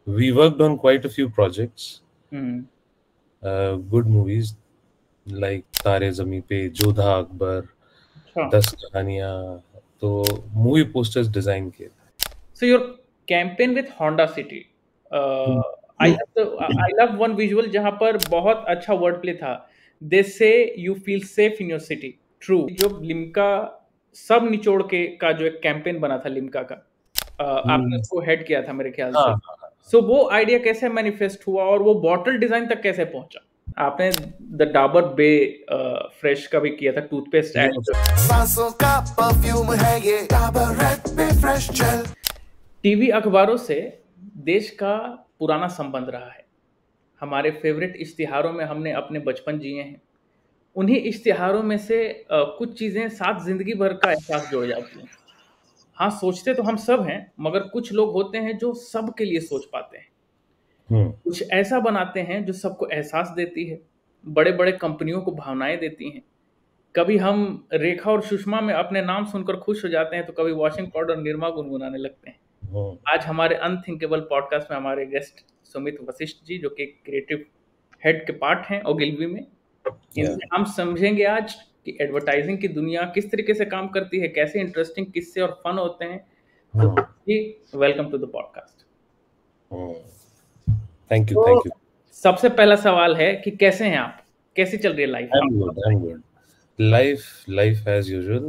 We worked on quite a few projects, hmm, good movies like तारे ज़मीं पे, जोधा अकबर, अच्छा। 10 कहानियाँ, तो मूवी पोस्टर्स डिजाइन किए So your campaign with Honda City, थे। I love one visual जहाँ पर बहुत अच्छा वर्ड प्ले था. They say you feel safe in your city. True. जो लिम्का सब निचोड़ के का जो एक कैंपेन बना था लिम्का का, आपने हम्म, उसको हेड किया था मेरे ख्याल हाँ से. हाँ, सो वो आइडिया कैसे मैनिफेस्ट हुआ और वो बॉटल डिजाइन तक कैसे पहुंचा? आपने द डाबर बे फ्रेश का भी किया था टूथपेस्ट ये एड. सांसों का परफ्यूम है ये डाबर रेड पे फ्रेश जेल. टीवी अखबारों से देश का पुराना संबंध रहा है. हमारे फेवरेट इश्तिहारों में हमने अपने बचपन जिए हैं. उन्हीं इश्तिहारों में से कुछ चीज़ें साथ जिंदगी भर का एहसास जुड़ जाती हैं. हाँ, सोचते तो हम सब हैं, मगर कुछ लोग होते हैं जो सबके लिए सोच पाते हैं. हम्म, कुछ ऐसा बनाते हैं जो सबको एहसास देती है, बड़े बड़े कंपनियों को भावनाएं देती हैं. कभी हम रेखा और सुषमा में अपने नाम सुनकर खुश हो जाते हैं, तो कभी वॉशिंग पाउडर और निरमा गुनगुनाने लगते हैं. हम्म, आज हमारे अनथिंकेबल पॉडकास्ट में हमारे गेस्ट सुमित वशिष्ठ जी, जो कि क्रिएटिव हेड के पार्ट हैं ओगिलवी में. या इनसे हम समझेंगे आज कि एडवर्टाइजिंग की दुनिया किस तरीके से काम करती है, कैसे इंटरेस्टिंग किस्से और फन होते हैं. तो जी, welcome to the podcast. Thank you, तो थैंक यू। सबसे पहला सवाल है कि कैसे हैं आप, कैसी चल रही है लाइफ I'm आप? good, I'm good. Life as usual.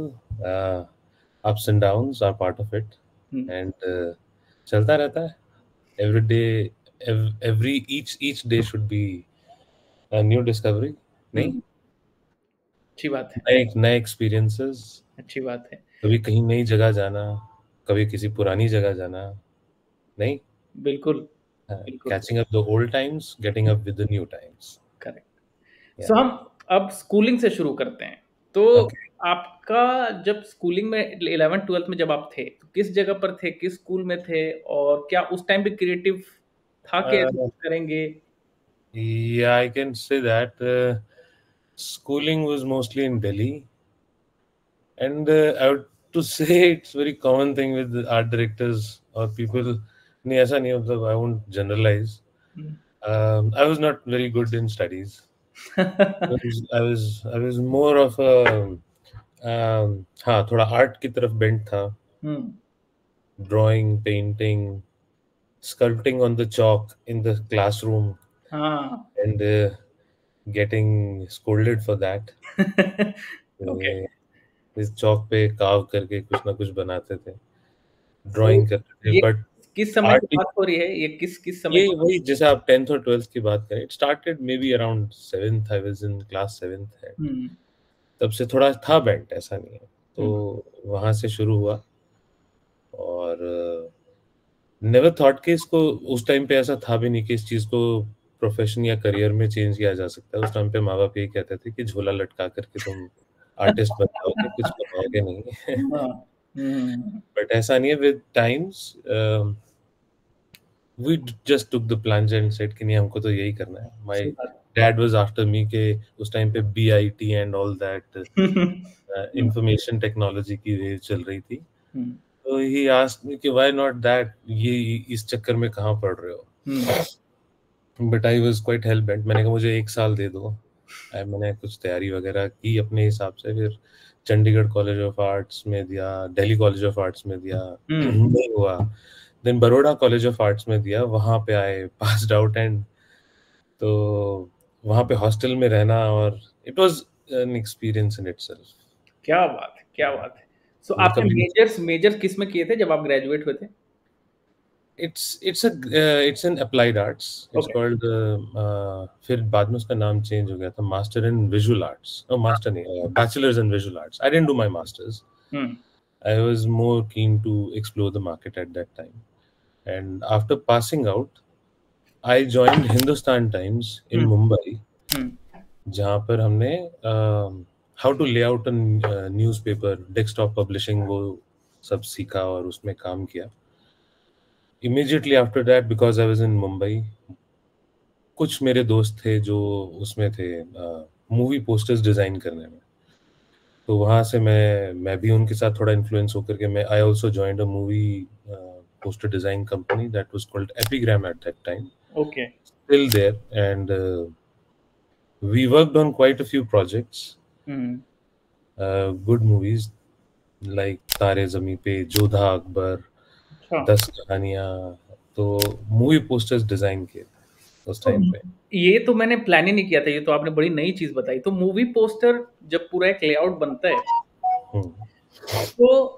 Ups and downs are part of it, hmm, and चलता रहता है. Every day, each day should be a new discovery. नहीं, हम्म, अच्छी बात है, नए experiences. अच्छी बात है. कभी कहीं नई जगह जाना, कभी किसी पुरानी जगह जाना. नहीं, बिल्कुल, बिल्कुल. catching up the old times, getting up with the new times. Correct. Yeah. सो हम अब स्कूलिंग से शुरू करते हैं. तो Okay. आपका जब स्कूलिंग में 11th 12th में जब आप थे, तो किस जगह पर थे, किस स्कूल में थे, और क्या उस टाइम भी क्रिएटिव था कि ऐसे Uh, कुछ करेंगे? yeah, I can say that schooling was mostly in Delhi, and I would to say it's very common thing with the art directors or people. नहीं ऐसा नहीं मतलब I won't generalize. I was not very good in studies. I was more of a हाँ थोड़ा art की तरफ bent था. हम्म, Drawing, painting, sculpting on the chalk in the classroom, हाँ. and getting scolded for that. Okay. इस चौक पे curve करके कुछ ना कुछ बनाते थे, तो ड्राइंग करते थे. ये बट किस समय की आर्ट बात हो रही है, ये किस समय ये की? वही जैसे आप 10th और 12th की बात करें, it started may be around 7th. I was in class 7th है. हम्म, तब से थोड़ा था बैंड, ऐसा नहीं है. हम्म, तो वहां से शुरू हुआ, और नेवर थॉट कि इसको, उस टाइम पे ऐसा था भी नहीं कि इस चीज को प्रोफेशन या करियर में चेंज किया जा सकता है. उस टाइम पे माँ बाप यही कहते थे कि झोला लटका करके तुम आर्टिस्ट बन जाओगे, कुछ बनाओगे नहीं. हाँ, हम्म, बट ऐसा नहीं है. With times we just took the plunge and said कि नहीं, हमको तो यही करना है. My सही बात. dad was after me के उस टाइम पे BIT and all that hmm, information technology की रेस चल रही थी. हम्म, तो he asked me कि why not that, ये इस चक्कर में कहाँ पढ़ रहे हो. Hmm, but I was quite hell bent. मैंने कहा मुझे 1 साल दे दो. मैंने कुछ तैयारी वगैरह की अपने हिसाब से. फिर चंडीगढ़ कॉलेज ऑफ आर्ट्स में दिया, दिल्ली कॉलेज ऑफ आर्ट्स में दिया, नहीं हुआ. Then Baroda college of arts में दिया, वहां पे आए, पास्ड आउट. एंड तो वहां पे हॉस्टल में रहना, और it was an experience in itself. क्या बात है, क्या बात है. सो मतलब आपने कभी मेजर्स किस में किए थे जब आप ग्रेजुएट हुए थे? It's an applied arts. It's okay. Called फिर बाद में उसका नाम चेंज हो गया था, master in visual arts. Master नहीं, bachelors in visual arts. I didn't do my masters. Hmm, I was more keen to explore the market at that time. And after passing out, I joined Hindustan Times in hmm, Mumbai, हम्म, जहाँ पर हमने how to lay out a newspaper, desktop publishing, वो सब सीखा और उसमें काम किया. Immediately after that, because I was in Mumbai, कुछ मेरे दोस्त थे जो उसमें थे मूवी पोस्टर्स डिजाइन करने में. तो वहाँ से मैं भी उनके साथ थोड़ा इन्फ्लुएंस होकर के मैं I also joined a movie poster design company that was called Epigram at that time. Okay. Still there, and we worked on quite a few projects, good movies like तारे ज़मीं पे, जोधा अकबर, अच्छा 10 कहानियाँ, तो मूवी पोस्टर्स डिजाइन किए थे उस तो time पे। ये तो मैंने प्लान ही नहीं किया था, ये तो आपने बड़ी नई चीज बताई। तो मूवी पोस्टर जब पूरा एक लेआउट बनता है हम्म। तो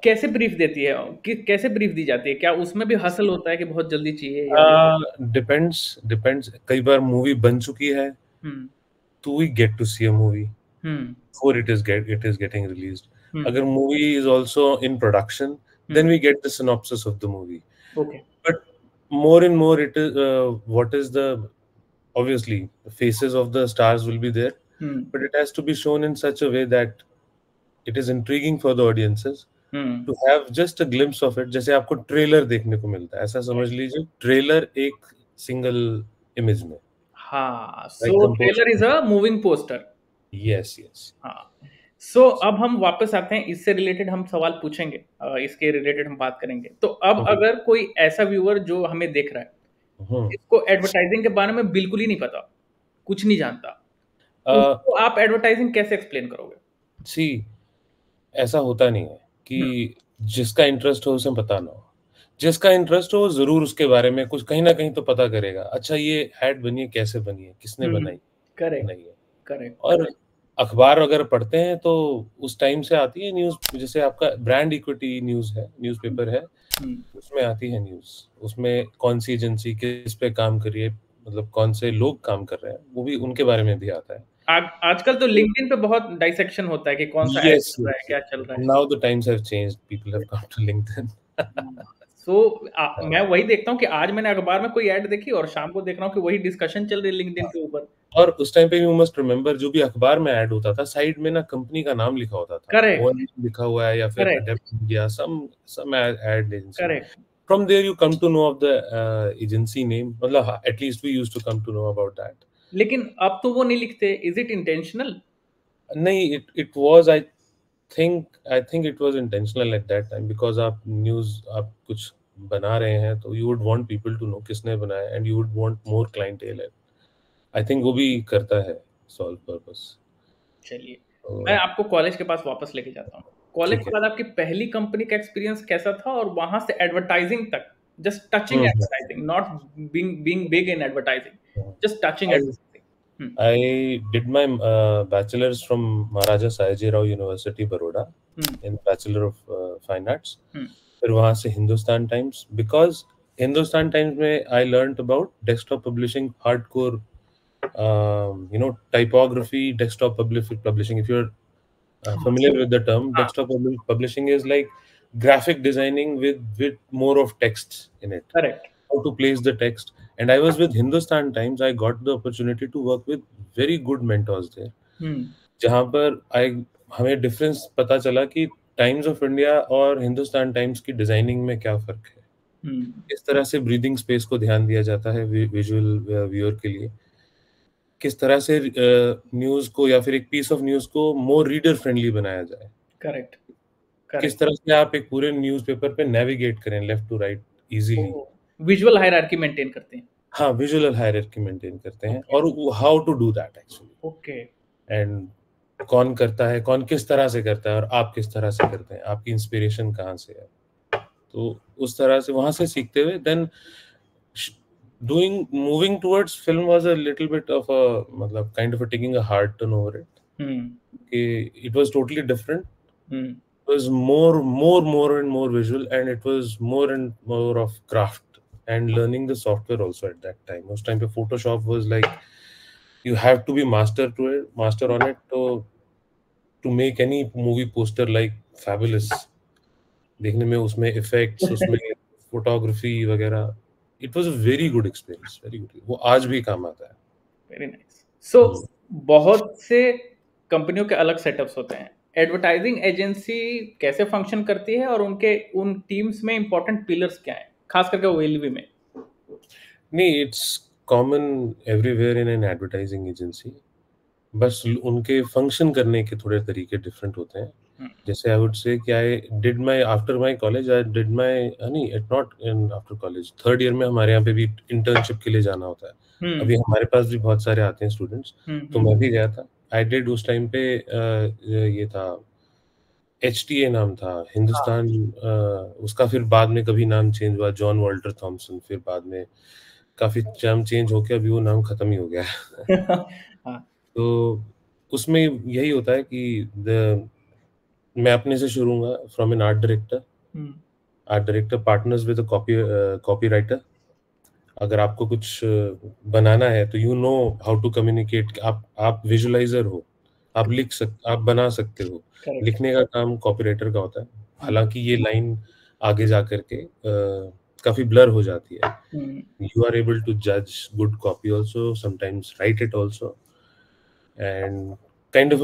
कैसे ब्रीफ देती है कि कैसे ब्रीफ दी जाती है? क्या उसमें भी हसल होता है कि बहुत जल्दी चाहिए या डिपेंड्स कई बार मूवी बन चुकी है हम्म तो we get to see a movie hmm before it is getting released. हम्म अगर movie is also in production, then we get the synopsis of the movie. Okay But more and more, it is what is the obviously the faces of the stars will be there, but it has to be shown in such a way that it is intriguing for the audiences to have just a glimpse of it. जैसे आपको trailer देखने को मिलता है, ऐसा समझ लीजिए trailer एक सिंगल इमेज में। हाँ, Like so composed. Trailer is a moving poster. Yes, yes. हाँ, सो अब हम वापस आते हैं, इससे रिलेटेड हम सवाल पूछेंगे, इसके रिलेटेड हम बात करेंगे। तो अब अगर कोई ऐसा व्यूअर जो हमें देख रहा है, इसको एडवर्टाइजिंग के बारे में बिल्कुल ही नहीं पता, कुछ नहीं जानता, उसको आप एडवर्टाइजिंग कैसे एक्सप्लेन करोगे? सी ऐसा होता नहीं है कि जिसका इंटरेस्ट हो उसे पता ना हो। जिसका इंटरेस्ट हो जरूर उसके बारे में कुछ कहीं ना कहीं तो पता करेगा। अच्छा ये एड बनी है, कैसे बनी है, किसने बनाई, करेक्ट नहीं है। करेक्ट। और अखबार अगर पढ़ते हैं तो उस टाइम से आती है न्यूज, जैसे आपका ब्रांड इक्विटी न्यूज है, न्यूज़पेपर है, उसमें आती है न्यूज, उसमें कौन सी एजेंसी किस पे काम कर रही है, मतलब कौन से लोग काम कर रहे हैं, वो भी उनके बारे में भी आता है। आजकल तो लिंक्डइन पे बहुत डाइसेक्शन होता है कि कौन सा ऐड चल रहा है, क्या चल रहा है। Now the times have changed, people have come to LinkedIn. So मैं वही देखता हूँ कि आज मैंने अखबार में कोई ऐड देखी और शाम को देख रहा हूँ कि वही डिस्कशन चल रही है लिंक्डइन के ऊपर। और उस टाइम पे यू मस्ट रिमेम्बर, जो भी अखबार में ऐड होता था साइड में ना कंपनी का नाम लिखा होता था। करेक्ट लिखा हुआ है या फिर adept India, some ad agency. Correct. From there you come to know of the agency name, मतलब at least we used to come to know about that. लेकिन अब तो वो नहीं लिखते। Is it intentional? नहीं, it was I think it was intentional at that time, because आप news आप कुछ बना रहे हैं तो you would want people to know किसने बनाया, and you would want more clientele है। I think वो भी करता है solve purpose। चलिए मैं आपको कॉलेज के पास वापस लेके जाता हूँ। कॉलेज के बाद आपकी पहली कंपनी का एक्सपीरियंस कैसा था और वहां से एडवर्टाइजिंग तक, just touching advertising, not being big in advertising, just touching advertising. I did my bachelor's from Maharaja Sayaji Rao University, Baroda, in Bachelor of Fine Arts। फिर वहाँ से Hindustan times, because Hindustan times में I learned about desktop publishing, hardcore typography, desktop publishing. If you're familiar with the term, desktop publishing is like graphic designing with more of text in it. Correct. How to place the text. And I was with Hindustan Times. I got the opportunity to work with very good mentors there. जहाँ पर हमें difference पता चला कि times of India और Hindustan times की designing में क्या फर्क है, किस तरह से ब्रीदिंग स्पेस को ध्यान दिया जाता है विजुअल व्यूअर के लिए, किस तरह से न्यूज को या फिर एक पीस ऑफ न्यूज को मोर रीडर फ्रेंडली बनाया जाए। करेक्ट। किस तरह से आप एक पूरे न्यूज़पेपर पे नेविगेट करें left to right easily. Visual hierarchy maintain करते हैं। हाँ, विजुअल हायरार्की मेंटेन करते हैं, और how to do that actually. Okay. And कौन करता है, कौन किस तरह से करता है, और आप किस तरह से करते हैं, आपकी इंस्पिरेशन कहाँ से है। तो उस तरह से वहां से सीखते हुए then moving towards film was a little bit of a मतलब kind of taking a hard turn over it। It was totally different। It was more and more visual, and it was more and more of craft and learning the software also at that time। Most time Photoshop was like you have to be master on it to make any movie poster like fabulous। देखने में उसमें effects, उसमें photography वगैरह, it was a very good experience, very good। वो आज भी काम आता है। Very nice। So बहुत से कंपनियों के अलग सेटअप्स होते हैं। एडवर्टाइजिंग एजेंसी कैसे फंक्शन करती है और उन टीम्स में इंपॉर्टेंट पिलर्स क्या हैं, खास करके ओएलवी में? नहीं, it's common everywhere in an advertising agency, बस उनके फंक्शन करने के थोड़े तरीके डिफरेंट होते हैं। जैसे आई वुड से कि I did my after my college, I did my नहीं it not in after college, third year में हमारे यहाँ पे भी इंटर्नशिप के लिए जाना होता है। अभी हमारे पास भी बहुत सारे आते हैं स्टूडेंट्स, तो मैं भी गया था। आई डिड उस टाइम पे ये था HTA नाम था हिंदुस्तान, उसका फिर बाद में कभी नाम चेंज हुआ, जॉन वॉल्टर थॉमसन, फिर बाद में काफी नाम चेंज होके अभी वो नाम खत्म ही हो गया है। तो उसमें यही होता है कि मैं अपने से शुरू होऊंगा from an art director. Art director partners with copywriter. अगर आपको कुछ बनाना है तो you know how to communicate. आप विजुअलाइजर हो, आप बना सकते हो। लिखने का काम कॉपीराइटर का होता है। हालांकि ये लाइन आगे जा करके काफी ब्लर हो जाती है। यू आर एबल टू जज good copy also, sometimes right it also, and kind of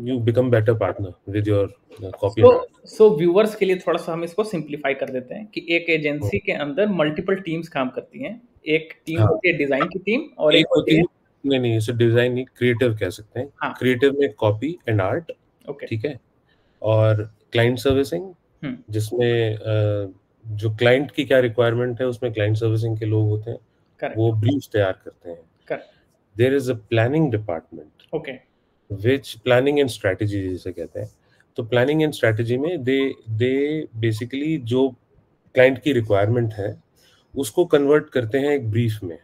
you become better partner with your copy and art. So viewers के लिए थोड़ा सा हम इसको सिंप्लीफाई कर देते हैं कि एक एजेंसी के अंदर मल्टीपल टीम्स काम करती हैं। एक टीम होती है डिजाइन की टीम और एक होती है नहीं इसे डिजाइन नहीं, क्रिएटिव कह सकते हैं। क्रिएटिव में कॉपी एंड आर्ट, ठीक है, और क्लाइंट सर्विसिंग जिसमें जो क्लाइंट की क्या रिक्वायरमेंट है उसमें क्लाइंट सर्विसिंग के लोग होते हैं, वो ब्रीफ तैयार करते हैं। There is a planning department, okay, which planning and strategy जिसे कहते हैं। तो प्लानिंग एंड स्ट्रेटजी में दे बेसिकली जो क्लाइंट की रिक्वायरमेंट है उसको कन्वर्ट करते हैं एक ब्रीफ में।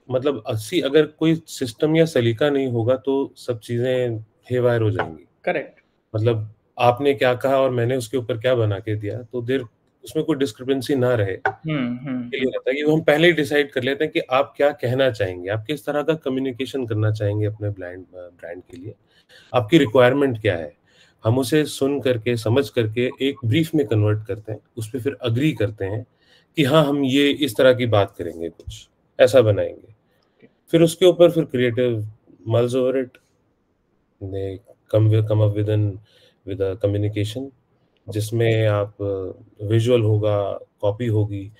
मतलब अगर कोई सिस्टम या सलीका नहीं होगा तो सब चीजें हेवायर हो जाएंगी। करेक्ट। मतलब आपने क्या कहा और मैंने उसके ऊपर क्या बना के दिया, तो उसमें कोई डिस्क्रिपेंसी ना रहे, के लिए रहता है कि हम पहले ही डिसाइड कर लेते हैं कि आप क्या कहना चाहेंगे, आप किस तरह का कम्युनिकेशन करना चाहेंगे अपने ब्रांड के लिए, आपकी रिक्वायरमेंट क्या है। हम उसे सुन करके समझ करके एक ब्रीफ में कन्वर्ट करते हैं, उस पर फिर अग्री करते हैं कि हाँ हम ये इस तरह की बात करेंगे, कुछ ऐसा बनाएंगे। फिर उसके ऊपर फिर creative mulls over it, they come up with a communication जिसमें आप विजुअल होगा, कॉपी होगी,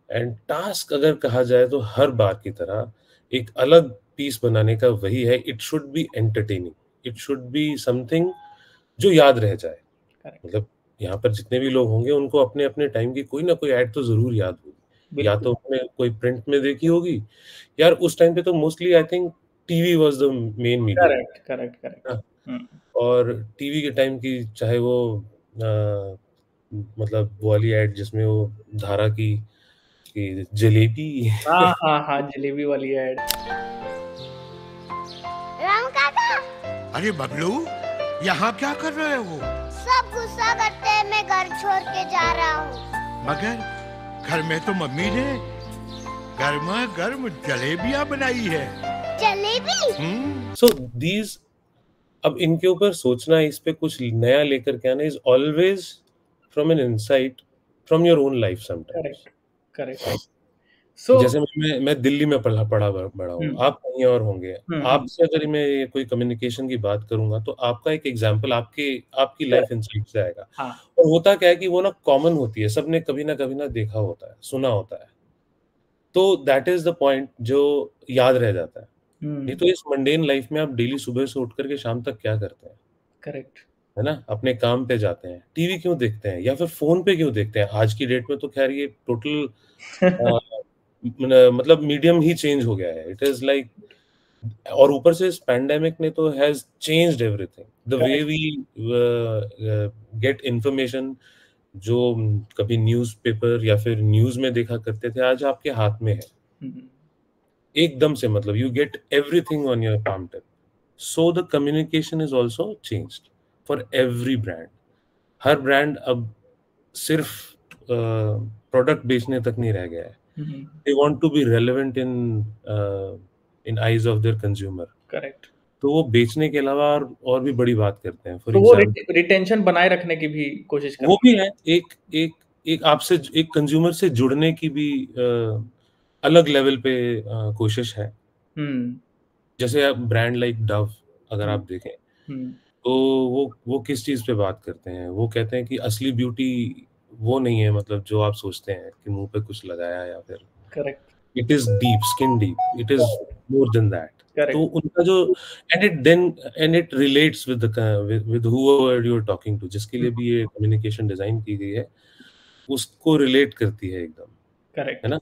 एंड टास्क अगर कहा जाए तो हर बार की तरह एक अलग पीस बनाने का वही है, it should be entertaining, it should be something जो याद रह जाए। मतलब यहाँ पर जितने भी लोग होंगे उनको अपने अपने टाइम की कोई ना कोई ऐड तो जरूर याद होगी, या तो उसने कोई प्रिंट में देखी होगी, यार उस टाइम पे तो mostly I think TV was the main medium. Correct. और टीवी के टाइम की चाहे वो मतलब वो वाली ऐड जिसमें वो धारा की जलेबी, हाँ जलेबी वाली ऐड। राम काका, अरे बबलू यहाँ क्या कर रहे हो? सब गुस्सा करते हैं, मैं घर छोड़ के जा रहा हूँ। मगर घर में तो मम्मी ने गर्मा गर्म जलेबियाँ बनाई है। जलेबी? So these, अब इनके ऊपर सोचना, इस पे कुछ नया लेकर के आना is always from an insight from your own life sometimes. Correct. जैसे मैं दिल्ली में बड़ा हूँ, आप कहीं और होंगे। आपसे अगर मैं कोई कम्युनिकेशन की बात करूंगा तो आपका एक एग्जांपल आपकी लाइफ इनसाइट से आएगा। और होता क्या है कि वो ना कॉमन होती है, सबने कभी ना देखा होता है, सुना होता है, तो दैट इज द पॉइंट जो याद रह जाता है। नहीं तो इस मंडेन लाइफ में आप डेली सुबह से उठ करके शाम तक क्या करते हैं? करेक्ट है ना, अपने काम पे जाते हैं, टीवी क्यों देखते हैं या फिर फोन पे क्यों देखते हैं? आज की डेट में तो खैर ये टोटल मतलब मीडियम ही चेंज हो गया है। इट इज लाइक, और ऊपर से इस पैंडेमिक ने तो has changed everything, the way we get information. जो कभी न्यूज़पेपर या फिर न्यूज में देखा करते थे, आज आपके हाथ में है एकदम से। मतलब you get everything on your palm tip. So the communication is also changed for every brand. Her brand अब सिर्फ प्रोडक्ट बेचने तक नहीं रह गया है। They want to be relevant in eyes of their consumer. Correct. तो वो बेचने के अलावा और भी बड़ी बात करते हैं। तो वो रिटेंशन बनाए रखने की भी कोशिश करते हैं। वो भी है, एक आपसे, एक कंज्यूमर से जुड़ने की भी अलग लेवल पे कोशिश है। जैसे ब्रांड लाइक डव अगर आप देखें तो वो किस चीज पे बात करते हैं? वो कहते हैं कि असली ब्यूटी वो नहीं है, मतलब जो आप सोचते हैं कि मुंह पे कुछ लगाया या फिर। Correct. It is deep, skin deep, it is more than that. तो करेक्ट। उनका जो and it relates with whoever you are talking to, जिसके लिए भी ये कम्युनिकेशन डिजाइन की गई है, उसको रिलेट करती है एकदम, है करेक्ट ना?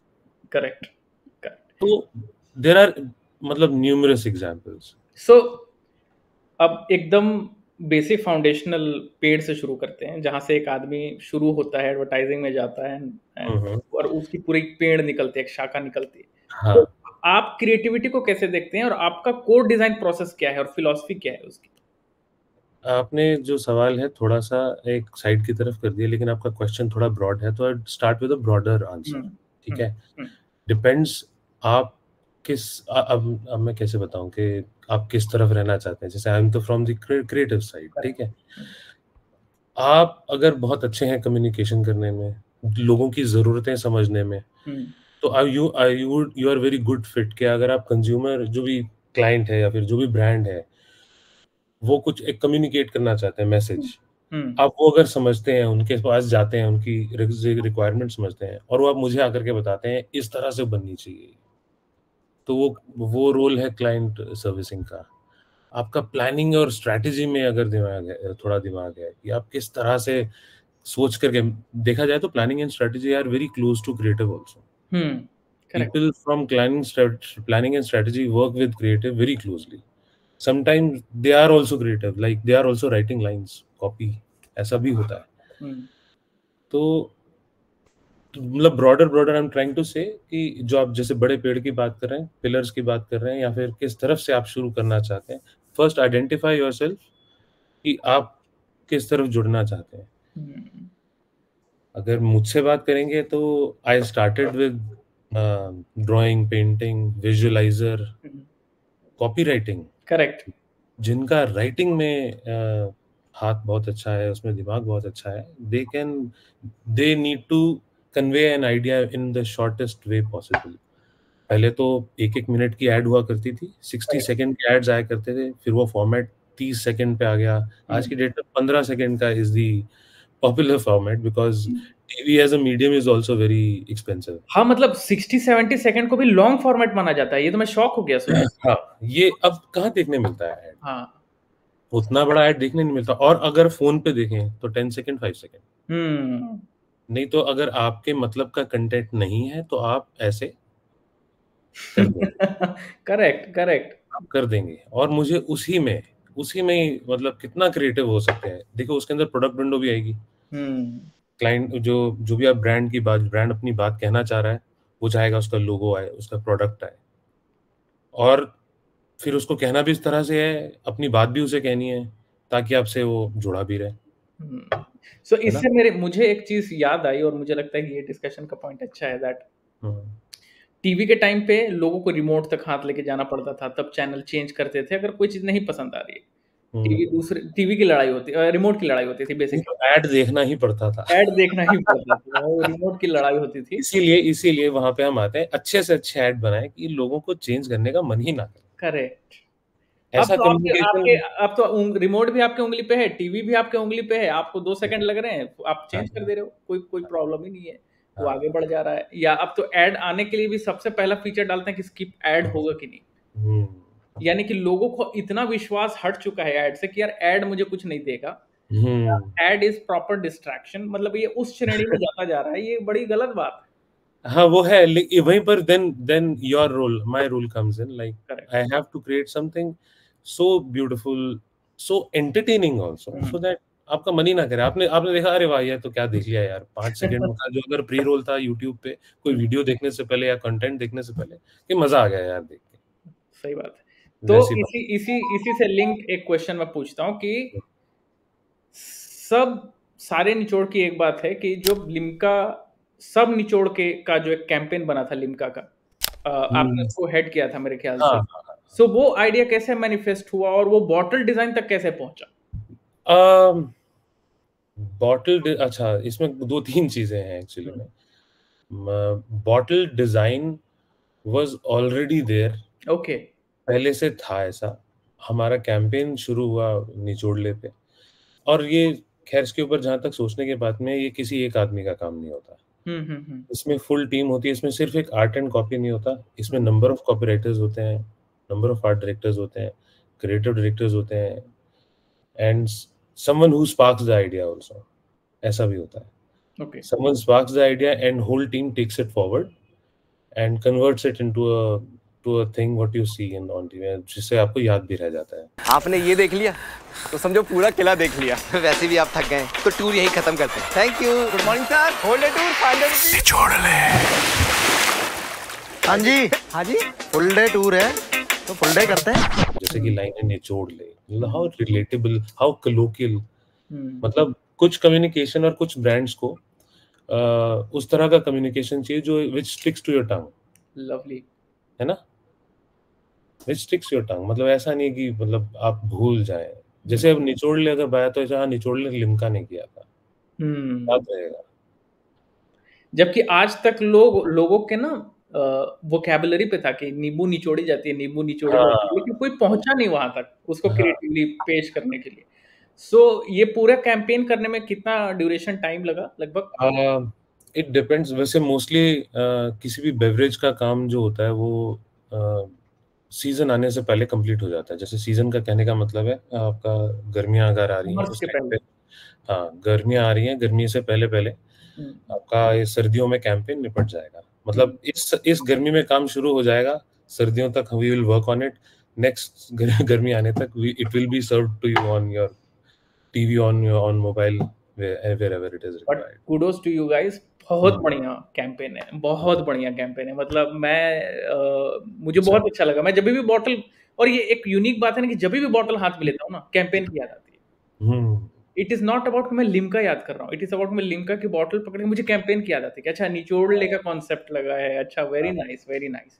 Correct correct. तो देयर आर मतलब न्यूमरस एग्जांपल्स। सो अब एकदम बेसिक फाउंडेशनल पेड़ से शुरू करते हैं, जहाँ से एक आदमी शुरू होता है, एडवर्टाइजिंग में जाता है, और उसकी पूरी पेड़ निकलती है, एक शाखा निकलती है। हाँ, तो आप क्रिएटिविटी को कैसे देखते हैं और आपका कोर डिजाइन प्रोसेस क्या है और फिलॉसफी क्या है उसकी? आपने जो सवाल है थोड़ा सा एक साइड की तरफ कर दिया, लेकिन आपका क्वेश्चन थोड़ा ब्रॉड है, तो I start with a broader answer. ठीक है, डिपेंड्स आप किस अब मैं कैसे बताऊं कि आप किस तरफ रहना चाहते हैं। जैसे आई एम तो फ्रॉम द क्रिएटिव साइड, ठीक है। आप अगर बहुत अच्छे हैं कम्युनिकेशन करने में, लोगों की ज़रूरतें समझने में, तो you are very good fit कि अगर आप कंज्यूमर, जो भी क्लाइंट है या फिर जो भी ब्रांड है, वो कुछ एक कम्युनिकेट करना चाहते हैं मैसेज, आप वो अगर समझते हैं, उनके पास जाते हैं, उनकी रिक्वायरमेंट समझते हैं, और वो आप मुझे आकर के बताते हैं इस तरह से बननी चाहिए, तो वो रोल है क्लाइंट सर्विसिंग का। आपका प्लानिंग और स्ट्रैटेजी में अगर थोड़ा दिमाग है कि आप किस तरह से सोच करके, देखा जाए तो planning and strategy are very close to creative also. Correct. People from planning and strategy work with creative very closely. Sometimes they are also creative, like they are also writing lines, copy, ऐसा भी होता है। तो मतलब broader I am trying to say कि जो आप जैसे बड़े पेड़ की बात कर रहे हैं, पिलर्स की बात कर रहे हैं, या फिर किस तरफ से आप शुरू करना चाहते हैं, फर्स्ट आइडेंटिफाई योरसेल्फ कि आप किस तरफ जुड़ना चाहते हैं। अगर मुझसे बात करेंगे तो I started with drawing, painting, visualiser, copy writing. Correct. जिनका राइटिंग में हाथ बहुत अच्छा है, उसमें दिमाग बहुत अच्छा है, they need to convey an idea in the shortest way possible. पहले तो 1-1 मिनट की एड हुआ करती थी, 60 सेकंड के एड्स आया करते थे, फिर वो फॉर्मेट 30 सेकंड पे आ गया। आज की डेट में 15 सेकंड का is the popular format, because TV as a medium is also very expensive. हाँ, मतलब 60-70 सेकंड को भी लॉन्ग फॉर्मेट माना जाता है, ये तो मैं शॉक हो गया सुन। हाँ, ये अब कहाँ देखने मिलता है ऐड? हाँ, उतना बड़ा ऐड देखने नहीं मिलता। और अगर फोन पे देखें तो 10 सेकंड 5 सेकंड। नहीं तो अगर आपके मतलब का कंटेंट नहीं है तो आप ऐसे कर देंगे। Correct correct. आप कर देंगे, और मुझे उसी में ही मतलब कितना क्रिएटिव हो सकते हैं। देखो उसके अंदर प्रोडक्ट विंडो भी आएगी। क्लाइंट जो भी आप ब्रांड अपनी बात कहना चाह रहा है, वो चाहेगा उसका लोगो आए, उसका प्रोडक्ट आए, और फिर उसको कहना भी इस तरह से है, अपनी बात भी उसे कहनी है, ताकि आपसे वो जुड़ा भी रहे। सो इससे मुझे एक चीज याद आई, और मुझे लगता है कि ये डिस्कशन का पॉइंट अच्छा है, दैट टीवी के टाइम पे लोगों को रिमोट तक हाथ लेके जाना पड़ता था, तब चैनल चेंज करते थे अगर कोई चीज नहीं पसंद आ रही है। टीवी की लड़ाई होती, रिमोट की लड़ाई होती थी बेसिकली। ऐड देखना ही पड़ता था, ऐड देखना ही पड़ता था, वो रिमोट की लड़ाई होती थी। इसीलिए वहां पे हम आते हैं, अच्छे से अच्छे ऐड बनाए कि लोगों को चेंज करने का मन ही ना करे। करेक्ट। ऐसा कम्युनिकेशन। अब तो रिमोट भी आपके उंगली पे है, टीवी भी आपके उंगली पे है, आपको 2 सेकंड लग रहे हैं, आप चेंज कर दे रहे हो, कोई प्रॉब्लम ही नहीं है, वो आगे बढ़ जा रहा है। या अब तो ऐड आने के लिए भी सबसे पहला फीचर डालते हैं कि स्किप ऐड होगा कि नहीं। यानी कि लोगों को इतना विश्वास हट चुका है ऐड से कि यार ऐड मुझे कुछ नहीं देगा, ऐड इज प्रॉपर डिस्ट्रैक्शन, मतलब ये उस श्रेणी में जाता जा रहा है, ये बड़ी गलत बात है। हाँ, वो है, वहीं पर then your role, my role comes in, like I have to create something so beautiful, so entertaining also, so that आपका मन ही ना करे। आपने देखा, अरे वाह यार तो क्या देख लिया यार, 5 सेकंड का जो अगर प्री रोल था यूट्यूब पे कोई वीडियो देखने से पहले या कंटेंट देखने से पहले, कि मजा आ गया यार देख के। सही बात है। तो इसी से लिंक एक क्वेश्चन मैं पूछता हूँ कि सारे निचोड़ की एक बात है कि जो लिम्का सब निचोड़ के का जो एक कैंपेन बना था लिम्का का, आपने उसको हेड किया था मेरे ख्याल से। सो वो आइडिया कैसे मैनिफेस्ट हुआ और वो बॉटल डिजाइन तक कैसे पहुंचा? बॉटल, अच्छा, इसमें 2-3 चीजें हैं एक्चुअली में। Bottle design was already there, okay, पहले से था ऐसा। हमारा कैंपेन शुरू हुआ निचोड़ले पे, और ये खैर इसके ऊपर जहां तक सोचने के बाद में, ये किसी एक आदमी का काम नहीं होता। इसमें फुल टीम होती है, इसमें सिर्फ एक आर्ट एंड कॉपी नहीं होता, इसमें नंबर ऑफ कॉपीराइटर्स होते हैं, नंबर ऑफ आर्ट डायरेक्टर्स होते हैं, क्रिएटिव डायरेक्टर्स होते हैं, and someone who sparks the idea also, ऐसा भी होता है. Okay. Someone sparks the idea and whole team takes it forward and converts it into a thing what you see in on TV, जिससे आपको याद भी रह जाता है. आपने ये देख लिया तो समझो पूरा किला देख लिया. वैसे भी आप थक गए तो टूर यही खत्म करते हैं. Thank you. Good morning sir. Hold tour final. निचोड़ ले. हाँ जी. हाँ जी. फुल डे टूर है तो फुल डे करते हैं. जैसे कि लाइन है निचोड़ ले, मतलब हाउ रिलेटेबल, हाउ कलोकियल. मतलब कुछ कम्युनिकेशन और कुछ ब्रांड्स को उस तरह का कम्युनिकेशन चाहिए जो which sticks to your tongue. Lovely. है ना, विच स्टिक्स योर टंग. मतलब ऐसा नहीं कि मतलब आप भूल जाएं. जैसे अब निचोड़ ले अगर बात तो हाँ निचोड़ ले लिम्का ने किया था, बात रहेगा. जबकि आज तक लोगों के ना वोकैबुलरी पे था कि नींबू निचोड़ी जाती है, नींबू निचोड़ी जाती है, लेकिन कोई पहुंचा नहीं वहां तक उसको क्रिएटिवली पेश करने के लिए. सो ये पूरा कैंपेन करने में कितना ड्यूरेशन टाइम लगा लगभग? It depends. वैसे मोस्टली किसी भी बेवरेज का काम जो होता है वो सीजन आने से पहले कंप्लीट हो जाता है. जैसे सीजन का कहने का मतलब है आपका गर्मियां अगर आ रही हैं उस टाइम पे, हाँ गर्मियां आ रही हैं, गर्मी से पहले आपका ये सर्दियों में कैंपेन निपट जाएगा. मतलब इस गर्मी में काम शुरू हो जाएगा, सर्दियों तक we will work on it. Next गर्मी आने तक it will be served to you on your TV, on mobile, wherever it is required. But kudos to you guys. बहुत बढ़िया कैंपेन है, बहुत बढ़िया कैंपेन है. मतलब मुझे बहुत अच्छा लगा. मैं जब भी बॉटल, और ये एक यूनिक बात है ना कि जब भी बॉटल हाथ में लेता हूँ ना कैंपेन की याद आती है. इट इज नॉट अबाउट मैं लिम्का याद कर रहा हूँ, इट इज अबाउट मैं लिम्का की बॉटल पकड़ के मुझे कैंपेन की याद आती है कि अच्छा निचोड़ ले का कॉन्सेप्ट लगा है. अच्छा, वेरी नाइस, वेरी नाइस.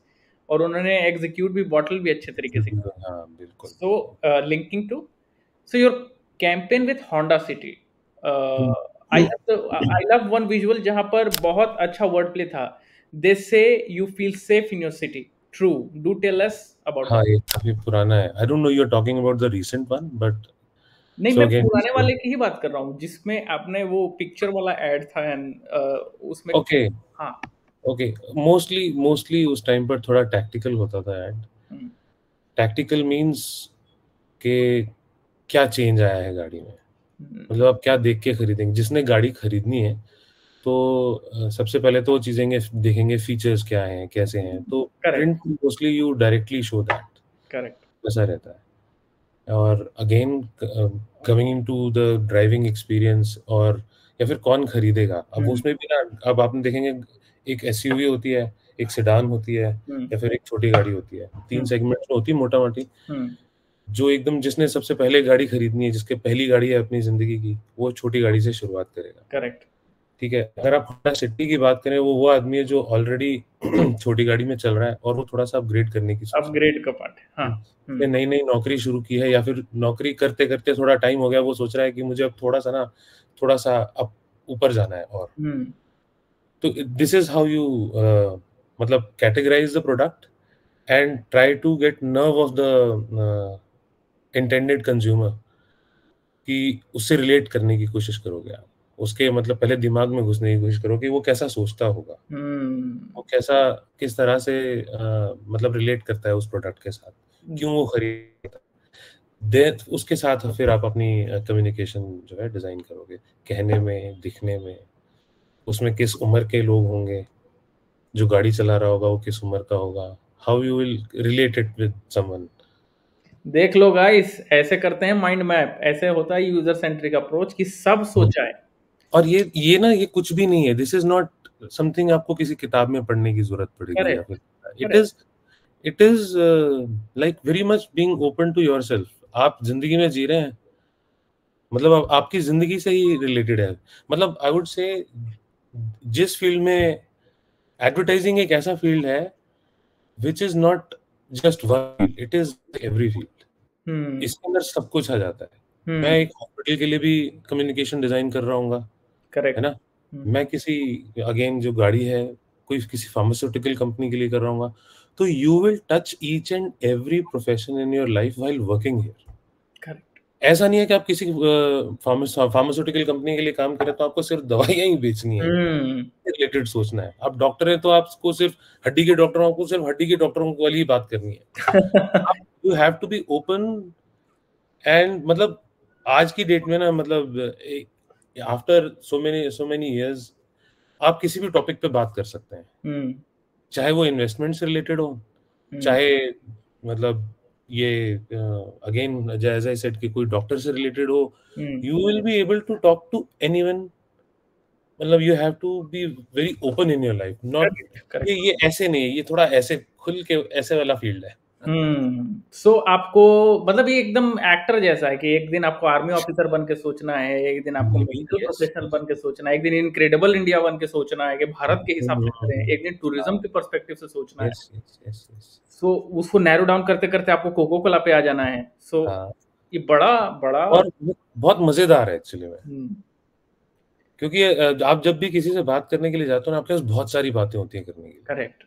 और उन्होंने एग्जीक्यूट भी बॉटल भी अच्छे तरीके से किया. हाँ बिल्कुल. So linking to your campaign with Honda City, I love one visual जहां पर बहुत अच्छा वर्ड प्ले था. They say you feel safe in your city. True. Do tell us about हाँ, that. ये काफी पुराना है. I don't know you're talking about the recent one, but नहीं, मैं पुराने वाले की ही बात कर रहा हूँ जिसमें आपने वो पिक्चर वाला एड था एंड उसमें. ओके. हाँ ओके. मोस्टली उस टाइम पर थोड़ा टैक्टिकल होता था एड. टैक्टिकल मींस के क्या चेंज आया है गाड़ी में, मतलब आप क्या देख के खरीदेंगे. जिसने गाड़ी खरीदनी है तो सबसे पहले तो चीजें देखेंगे फीचर्स क्या हैं, कैसे हैं. तो print mostly you directly show that. Correct. ऐसा रहता है. और again coming into the driving experience, और या फिर कौन खरीदेगा. अब उसमें भी ना, अब आपने देखेंगे एक एसयूवी होती है, एक सेडान होती है, या फिर एक छोटी गाड़ी होती है. 3 सेगमेंट में होती है मोटा मोटी. जो एकदम जिसने सबसे पहले गाड़ी खरीदनी है, जिसके पहली गाड़ी है अपनी जिंदगी की, वो छोटी गाड़ी से शुरुआत करेगा. करेक्ट. ठीक है. अगर आप होंडा सिटी की बात करें, वो आदमी है जो ऑलरेडी छोटी गाड़ी में चल रहा है और वो थोड़ा सा अपग्रेड करने की अपग्रेड का पार्ट. हाँ, नई नौकरी शुरू की है, या फिर नौकरी करते करते थोड़ा टाइम हो गया, वो सोच रहा है कि मुझे अब थोड़ा सा अब ऊपर जाना है. और तो दिस इज हाउ यू मतलब categorize the product and try to get nerve of the intended consumer, कि उससे रिलेट करने की कोशिश करोगे आप. उसके मतलब पहले दिमाग में घुसने की कोशिश करो कि वो कैसा सोचता होगा, वो किस तरह से मतलब रिलेट करता है उस प्रोडक्ट के साथ, क्यों वो खरीदता है. उसके साथ फिर आप अपनी कम्युनिकेशन जो है डिजाइन करोगे, कहने में, दिखने में. उसमें किस उम्र के लोग होंगे, जो गाड़ी चला रहा होगा वो किस उम्र का होगा. How you will relate it with someone. देख लो गाइस, ऐसे करते हैं माइंड मैप. ऐसे होता है यूजर सेंट्रिक अप्रोच कि सब सोचा है. और ये ना, ये कुछ भी नहीं है. दिस इज नॉट समथिंग आपको किसी किताब में पढ़ने की जरूरत पड़ेगी, या फिर it is like very much being open to yourself. आप जिंदगी में जी रहे हैं, मतलब आपकी जिंदगी से ही रिलेटेड है. मतलब आई वुड से जिस फील्ड में एडवर्टाइजिंग एक ऐसा फील्ड है which is not just one, it is every field. इसके अंदर सब कुछ आ जाता है. मैं एक हॉस्पिटल के लिए भी कम्युनिकेशन डिजाइन कर रहा हूँ. करेक्ट है ना. मैं किसी अगेन जो गाड़ी है, कोई किसी फार्मास्यूटिकल कंपनी के लिए कर रहा हूँ. तो you will touch each and every profession in your life while working here. Correct. ऐसा नहीं है कि आप किसी फार्मास्यूटिकल कंपनी के लिए काम करें तो आपको सिर्फ दवाइयां ही बेचनी है, रिलेटेड सोचना है। आप डॉक्टर हैं तो आपको सिर्फ हड्डी के डॉक्टरों को सिर्फ हड्डी के डॉक्टरों वाली ही बात करनी है। You have to be open and मतलब आज की डेट में ना मतलब आफ्टर सो मेनी इयर्स आप किसी भी टॉपिक पे बात कर सकते हैं, चाहे वो इन्वेस्टमेंट से रिलेटेड हो, चाहे मतलब ये अगेन एज आई सेड कि कोई डॉक्टर से रिलेटेड हो, you will be able to talk to anyone. मतलब you have to be very open in your life, not ये ऐसे नहीं है, ये थोड़ा ऐसे खुल के ऐसे वाला फील्ड है। सो आपको मतलब ये एकदम एक्टर जैसा है कि एक दिन आपको आर्मी ऑफिसर बन के सोचना है, एक दिन आपको मेडिकल प्रोफेशनल बन के सोचना है, एक दिन इनक्रेडिबल इंडिया बन के सोचना है कि भारत के हिसाब से करें, एक दिन टूरिज्म के पर्सपेक्टिव से सोचना है। सो उसको नैरो डाउन करते करते आपको कोको कोला पे आ जाना है। सो ये बड़ा और बहुत मजेदार है एक्चुअली में, क्योंकि आप जब भी किसी से बात करने के लिए जाते हो ना, आपके पास बहुत सारी बातें होती हैं करने के लिए। करेक्ट,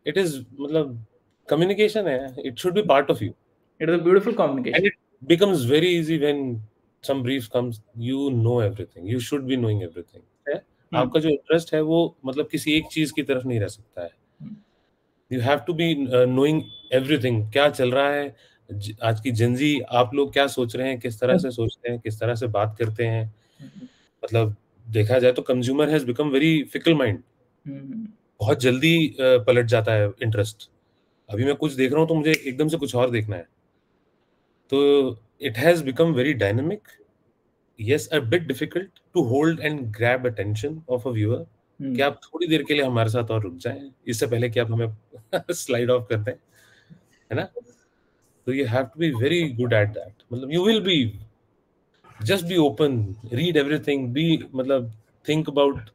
इट इज मतलब communication है, it should be part of you. It is a beautiful communication. And it becomes very easy when some brief comes, you know everything. You should be knowing everything. आपका जो interest है वो मतलब किसी एक चीज की तरफ नहीं रह सकता है. You have to be knowing everything. क्या चल रहा है आज की जनजी, आप लोग क्या सोच रहे हैं, किस तरह से सोचते हैं, किस तरह से बात करते हैं. मतलब देखा जाए तो consumer has become very fickle mind. बहुत जल्दी पलट जाता है इंटरेस्ट. अभी मैं कुछ देख रहा हूँ तो मुझे एकदम से कुछ और देखना है. तो it has become very dynamic. Yes, a bit difficult to hold and grab attention of a viewer. कि आप थोड़ी देर के लिए हमारे साथ और रुक जाएं इससे पहले कि आप हमें स्लाइड ऑफ कर दें, है ना. तो you have to be very good at that. मतलब you will be just be open, read everything, be मतलब थिंक अबाउट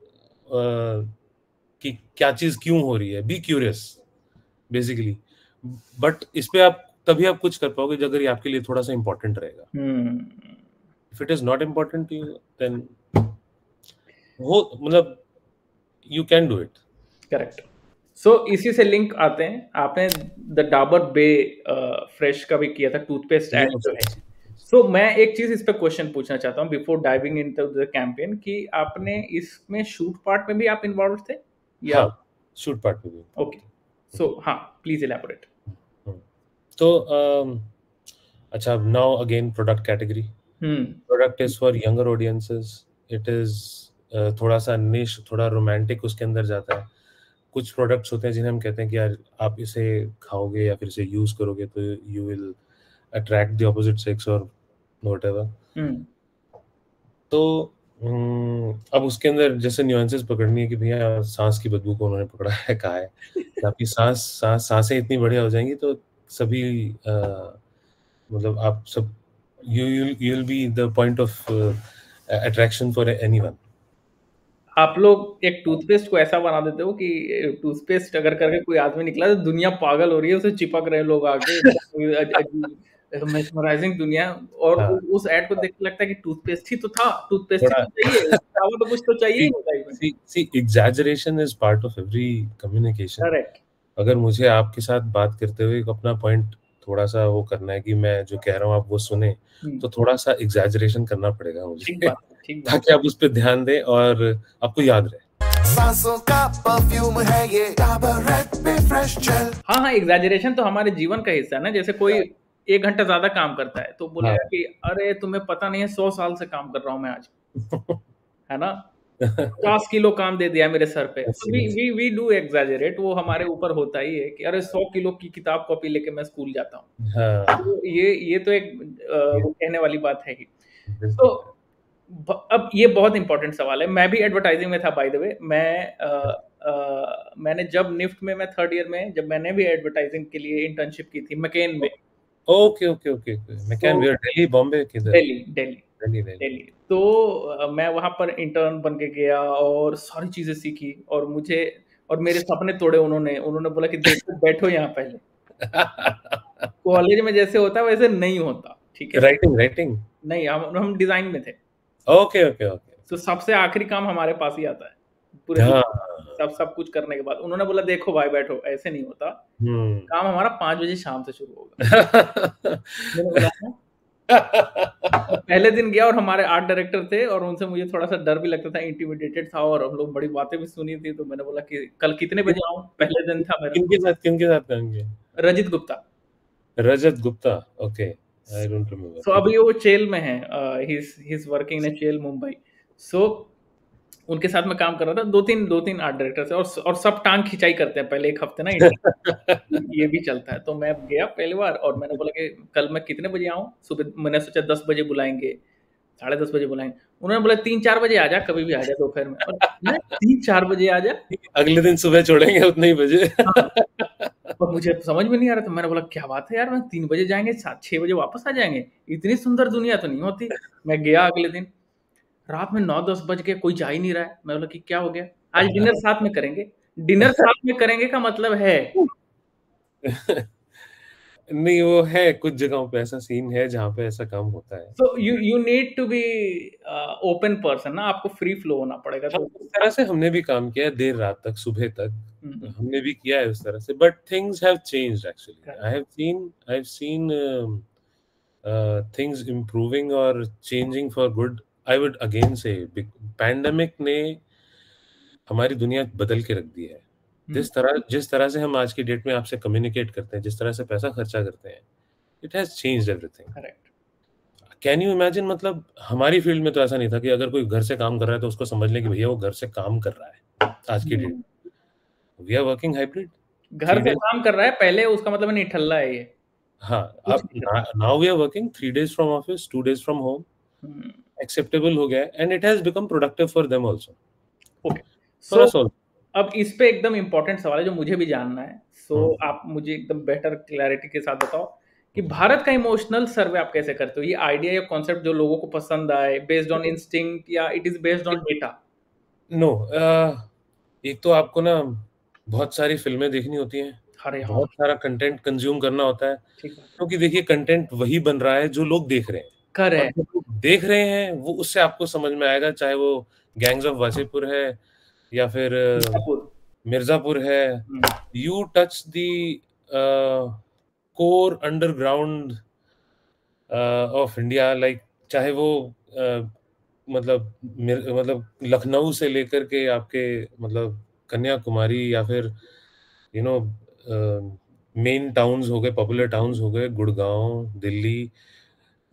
कि क्या चीज क्यों हो रही है, बी क्यूरियस बेसिकली. बट इस पे आप तभी आप कुछ कर पाओगे जब अगर ये आपके लिए थोड़ा सा इंपॉर्टेंट रहेगा. If it is not important to you then वो मतलब you can do it. Correct. So इसी से लिंक आते हैं, आपने द डाबर बे फ्रेश का भी किया था टूथपेस्ट एड जो है. सो मैं एक चीज इस पे क्वेश्चन पूछना चाहता हूँ before diving into the campaign कि आपने इसमें शूट पार्ट में भी आप इन्वॉल्व थे या? हाँ, शूट पार्ट में भी. Okay. So, please elaborate. So, अच्छा, now again product category. Product is for younger audiences. It is थोड़ा सा niche, थोड़ा romantic उसके अंदर जाता है. कुछ products होते हैं जिन्हें हम कहते हैं कि यार आप इसे खाओगे या फिर इसे use करोगे तो you will attract the opposite sex or whatever. तो अब उसके अंदर जैसे न्यूएंसेस पकड़नी है कि भैया सांस की बदबू को उन्होंने पकड़ा है, कहा है कि आपकी सांसें इतनी बढ़िया हो जाएंगी तो सभी मतलब आप सब you will be the point of attraction for anyone. आप लोग एक टूथपेस्ट को ऐसा बना देते हो कि टूथपेस्ट अगर करके कोई आदमी निकला तो दुनिया पागल हो रही है, उसे चिपक रहे लोग आगे. मेस्मराइजिंग दुनिया. और उस एड को देख के लगता है कि टूथपेस्ट ही तो था, टूथपेस्ट ही तो चाहिए, तो कुछ तो चाहिए लाइफ में. See, exaggeration is part of every communication. Correct. अगर मुझे आपके साथ बात करते हुए अपना पॉइंट थोड़ा सा वो करना है कि मैं जो कह रहा हूँ आप वो सुने, तो थोड़ा सा एग्जैजरेशन करना पड़ेगा मुझे, ताकि आप उस पर ध्यान दें और आपको याद रहे. सांसों का परफ्यूम है ये डाबर रेड पे फ्रेश जेल. हाँ, एग्जैजरेशन तो हमारे जीवन का हिस्सा है ना. जैसे कोई 1 घंटा ज्यादा काम करता है तो बोलेगा कि अरे तुम्हें पता नहीं है 100 साल से काम कर रहा हूँ मैं आज, है ना. 50 किलो काम दे दिया मेरे सर पे. We do exaggerate. वो हमारे ऊपर होता ही है कि अरे 100 किलो की किताब कॉपी लेके मैं स्कूल जाता हूँ. तो ये तो एक कहने वाली बात है ही. तो अब ये बहुत इंपॉर्टेंट सवाल है. मैं भी एडवर्टाइजिंग में था बाय द वे. मैंने जब निफ्ट में मैं 3rd ईयर में जब मैंने भी एडवर्टाइजिंग के लिए इंटर्नशिप की थी मैकेन में. Okay. McCann where, Delhi, Bombay किधर? दिल्ली. तो मैं वहां पर इंटर्न बन के गया और सारी चीजें सीखी और मेरे सपने तोड़े उन्होंने बोला कि देखो बैठो यहाँ पहले. कॉलेज में जैसे होता है वैसे नहीं होता. ठीक है, राइटिंग नहीं, हम डिजाइन में थे. ओके. तो सबसे आखिरी काम हमारे पास ही आता है पूरे सब कुछ करने के बाद. उन्होंने बोला देखो भाई बैठो, ऐसे नहीं होता. काम हमारा 5 बजे शाम से शुरू होगा. मैंने बोला पहले दिन गया और हमारे आर्ट डायरेक्टर थे और उनसे मुझे थोड़ा सा डर भी लगता था, इंटिमिडेटेड था, और हम लोग बड़ी बातें भी सुनी थी, तो मैंने बोला कि कल कितने बजे आऊं, पहले दिन था मेरा। किनके साथ काम किया? Rajit Gupta. Rajat Gupta, okay, I don't so remember. अभी वो चेल में है, ही इज वर्किंग इन चेल मुंबई। सो उनके साथ मैं काम कर रहा था, दो तीन आर्ट डायरेक्टर थे, और सब टांग खिंचाई करते हैं पहले एक हफ्ते ना, ये भी चलता है। तो मैं गया पहली बार और मैंने बोला कि कल मैं कितने बजे आऊँ सुबह। मैंने सोचा 10 बजे बुलाएंगे, 10:30 बजे बुलाएंगे। उन्होंने बोला 3-4 बजे आ जा, कभी भी आ जा दोपहर में। और मैं 3-4 बजे आ जा, अगले दिन सुबह छोड़ेंगे उतने ही बजे। हाँ। और मुझे समझ में नहीं आ रहा था। मैंने बोला क्या बात है यार, मैं 3 बजे जाएंगे, 6 बजे वापस आ जाएंगे, इतनी सुंदर दुनिया तो नहीं होती। मैं गया अगले दिन, रात में 9-10 बज गए, कोई जा ही नहीं रहा है। मैं बोला कि क्या हो गया, आज डिनर साथ में करेंगे। डिनर साथ में करेंगे का मतलब है नहीं, वो है कुछ जगहों पे ऐसा सीन है जहाँ पे ऐसा काम होता है। तो you need to be open person ना, आपको फ्री फ्लो होना पड़ेगा। तो उस तरह से हमने भी काम किया है, देर रात तक, सुबह तक हमने भी किया है उस तरह से, but things have changed actually. I have seen things improving और changing for good. I would again say pandemic ने हमारी दुनिया बदल के रख दी है। जिस तरह से हम आज की डेट में आपसे कम्युनिकेट करते हैं, जिस तरह से पैसा खर्चा करते हैं, it has changed everything. Correct. Can you imagine, मतलब हमारी फील्ड में तो ऐसा नहीं था कि अगर कोई घर से काम कर रहा है तो उसको समझ लें कि भैया वो घर से काम कर रहा है। आज की date we are working hybrid, घर से काम कर रहा है, पहले उसका मतलब नहीं ठल्ला है ये। हाँ, अब now we are working 3 days from office, 2 days from home, acceptable हो गया है, and it has become productive for them also. Okay, so अब इस पे एकदम इम्पोर्टेंट सवाल है जो मुझे भी जानना है। सो आप मुझे एकदम बेटर क्लैरिटी के साथ बताओ कि भारत का इमोशनल सर्वे आप कैसे करते हो? ये आइडिया या कॉन्सेप्ट जो लोगों को पसंद आए, बेस्ड ऑन इंस्टिंक्ट या it is based on data? No, एक तो आपको ना बहुत सारी फिल्में देखनी होती हैं, बहुत सारा कंटेंट कंज्यूम करना होता है, क्योंकि देखिए कंटेंट वही बन रहा है जो लोग देख रहे हैं। करेक्ट। जो लोग देख रहे हैं वो, उससे आपको समझ में आएगा, चाहे वो गैंग्स ऑफ वासेपुर है या फिर मिर्जापुर है। You touch the core underground of India, like चाहे वो मतलब लखनऊ से लेकर के आपके मतलब कन्याकुमारी, या फिर यू नो मेन टाउन्स हो गए, पॉपुलर टाउन्स हो गए, गुड़गांव, दिल्ली,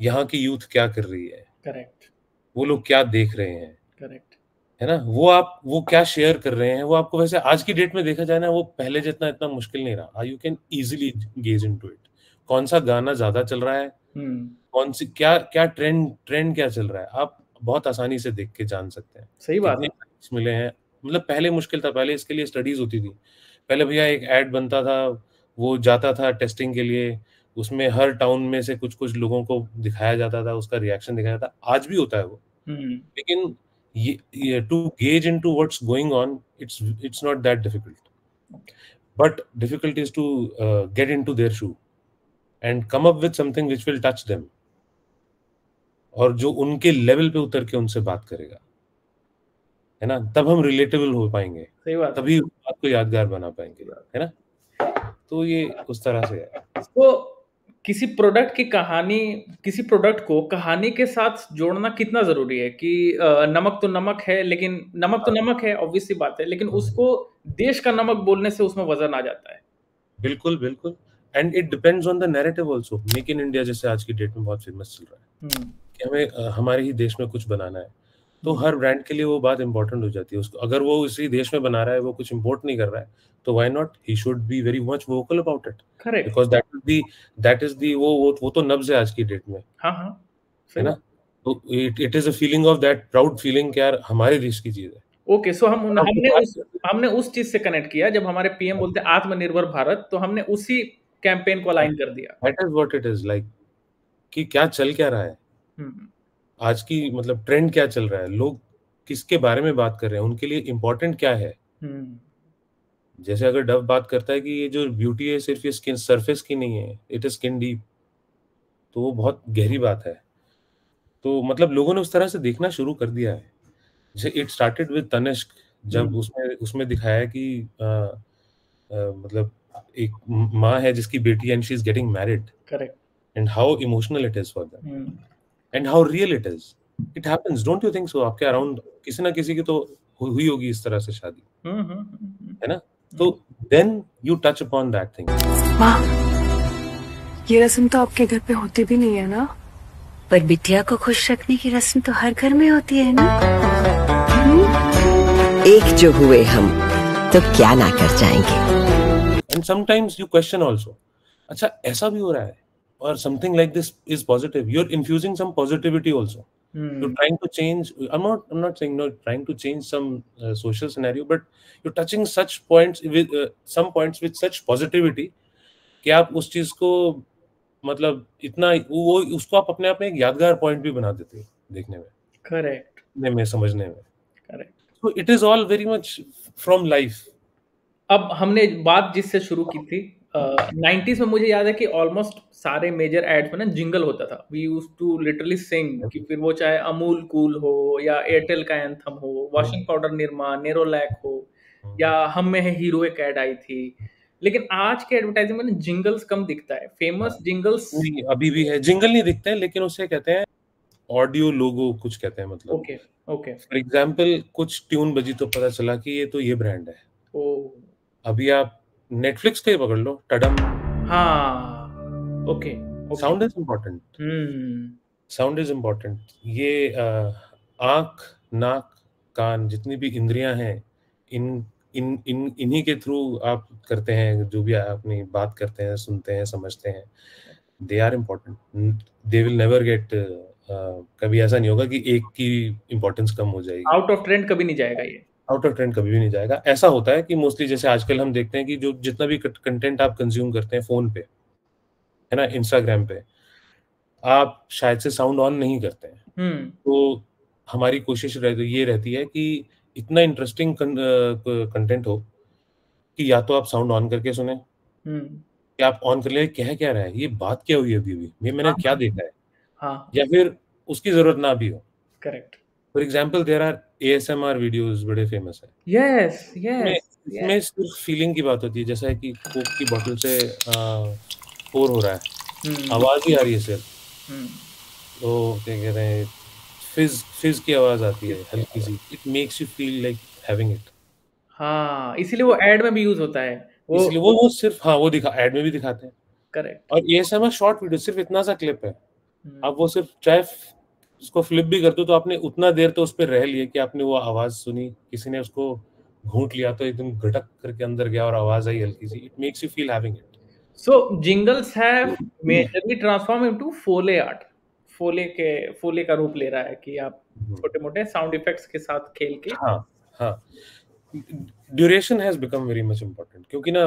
यहाँ की यूथ क्या कर रही है, करेक्ट, वो लोग क्या देख रहे हैं, करेक्ट, है ना, वो क्या शेयर कर रहे हैं, वो आपको वैसे आज की डेट में देखा जाए ना, वो पहले जितना इतना मुश्किल नहीं रहा। You can easily gauge into it. कौन सा गाना ज्यादा चल रहा है, कौन सी क्या ट्रेंड क्या चल रहा है, आप बहुत आसानी से देख के जान सकते हैं। सही बात है। मिले हैं, मतलब पहले मुश्किल था, पहले इसके लिए स्टडीज होती थी। पहले भैया एक एड बनता था, वो जाता था टेस्टिंग के लिए, उसमें हर टाउन में से कुछ कुछ लोगों को दिखाया जाता था, उसका रिएक्शन दिखाया जाता। आज भी होता है वो, लेकिन ये to gauge into what's going on, it's not that difficult, but difficult is to get into their shoe and come up with something which will touch them, और जो उनके लेवल पे उतर के उनसे बात करेगा, है ना, तब हम रिलेटेबल हो पाएंगे, तभी बात को यादगार बना पाएंगे, है ना। तो ये उस तरह से है। तो किसी प्रोडक्ट की कहानी, किसी प्रोडक्ट को कहानी के साथ जोड़ना कितना जरूरी है कि नमक तो नमक है, लेकिन नमक तो नमक है, ऑब्वियस सी बात है, लेकिन उसको देश का नमक बोलने से उसमें वजन आ जाता है। बिल्कुल बिल्कुल, and it depends on the narrative also. Make in India जैसे आज की डेट में बहुत फेमस चल रहा है कि हमें हमारे ही देश में कुछ बनाना है, तो हर ब्रांड के लिए वो बात इंपॉर्टेंट हो जाती है। उसको अगर वो उसी देश में बना रहा है, वो कुछ इंपोर्ट नहीं कर रहा है, तो why not, he should be very much vocal about it, because that is the वो तो नब्ज है आज की डेट में। हाँ, है ना, तो it is a feeling of that proud feeling कि यार हमारे देश की चीज है। ओके, सो हमने उस चीज से कनेक्ट किया जब हमारे पीएम बोलते हैं आत्मनिर्भर भारत, तो हमने उसी कैंपेन को अलाइन कर दिया। That is what it is like, कि क्या चल क्या रहा है आज की, मतलब ट्रेंड क्या चल रहा है, लोग किसके बारे में बात कर रहे हैं, उनके लिए इम्पोर्टेंट क्या है। जैसे अगर डव बात करता है कि ये जो ब्यूटी है सिर्फ ये स्किन सरफेस की नहीं है, इट इज स्किन डीप, तो वो बहुत गहरी बात है। तो मतलब लोगों ने उस तरह से देखना शुरू कर दिया है। जैसे इट स्टार्टेड विद तनिष्क, जब उसमें दिखाया कि मतलब एक माँ है जिसकी बेटी and she is getting married, correct, and how emotional it is for them and how real it is. It happens, don't you think so? आपके अराउंड किसी ना किसी की तो हुई होगी इस तरह से शादी, है ना? तो then you touch upon that thing. माँ, ये रस्म तो आपके घर पे होती भी नहीं है ना? पर बिटिया को खुश रखने की रस्म तो हर घर में होती है ना? एक जो हुए हम तो क्या ना कर जाएंगे. And sometimes you question also. अच्छा ऐसा भी हो रहा है, or something like this is positive. You're infusing some positivity also. You're trying to change. I'm not saying no. Trying to change some social scenario, but you're touching such points with some points with such positivity कि आप उस चीज को मतलब इतना वो उसको आप अपने आप में एक यादगार पॉइंट भी बना देते हैं देखने में. करेक्ट. में समझने में. Correct. So it is all very much from life. अब हमने बात जिससे शुरू की थी 90s में, मुझे याद है कि ऑलमोस्ट सारे मेजर एड्स में ना जिंगल होता था. वी यूज टू लिटरली सिंग कि फिर वो चाहे अमूल कूल हो या एयरटेल का एंथम हो, वॉशिंग पाउडर निरमा, नेरोलैक हो, या हम में है हीरो एक ऐड आई थी. लेकिन आज के एडवर्टाइजिंग में जिंगल्स कम दिखता है. फेमस जिंगल्स अभी भी है, जिंगल नहीं दिखते हैं, लेकिन उसे कहते हैं ऑडियो लोगो कुछ कहते हैं. मतलब ओके ओके. फॉर एग्जांपल कुछ ट्यून बजी तो पता चला कि ये तो ये ब्रांड है. अभी आप नेटफ्लिक्स का ही पकड़ लो, टडम. हाँ okay. Sound is important. Sound is important. ये आंख, नाक, कान, जितनी भी इंद्रियां हैं, इन्हीं के थ्रू आप करते हैं जो भी अपनी बात करते हैं, सुनते हैं, समझते हैं. They are important. They will never get कभी ऐसा नहीं होगा कि एक की इम्पोर्टेंस कम हो जाएगी. आउट ऑफ ट्रेंड कभी नहीं जाएगा ये. आउट ऑफ ट्रेंड कभी भी नहीं जाएगा. ऐसा होता है कि मोस्टली जैसे आजकल हम देखते हैं कि जो जितना भी कंटेंट आप कंज्यूम करते हैं फोन पे, है ना, इंस्टाग्राम पे, आप शायद से साउंड ऑन नहीं करते हैं. तो हमारी कोशिश ये रहती है कि इतना इंटरेस्टिंग कंटेंट हो कि या तो आप साउंड ऑन करके सुने, कि आप ऑन कर ले क्या रहा है, ये बात क्या हुई अभी ये मैंने क्या देखा है. हाँ. या फिर उसकी जरूरत ना भी हो. Correct. For example there are ASMR videos बड़े फेमस है. यस. इसमें सिर्फ फीलिंग की बात होती है, जैसा है कि कोक की बोतल से पोर हो रहा है, आवाज ही आ रही है सिर्फ. तो क्या कहते हैं, फिज की आवाज आती है हल्की सी. It makes you feel like having it. हाँ, इसीलिए वो एड में भी यूज होता है. इसलिए वो सिर्फ वो दिखा एड में भी दिखाते हैं. करेक्ट. और ASMR शॉर्ट वीडियो सिर्फ इतना सा क्लिप है. आप वो सिर्फ चाहे उसको फ्लिप भी कर दो तो आपने उतना देर तो उस पर रह लिया कि आपने वो आवाज सुनी, किसी ने उसको घूंट लिया तो एकदम घटक करके अंदर गया और आवाज आई हल्की सी. It makes you feel having it. So jingles have majorly transform into foley art. Foley का रूप ले रहा है कि आप छोटे-मोटे साउंड इफेक्ट्स के साथ खेल के. हाँ. Duration has become very much important, क्योंकि ना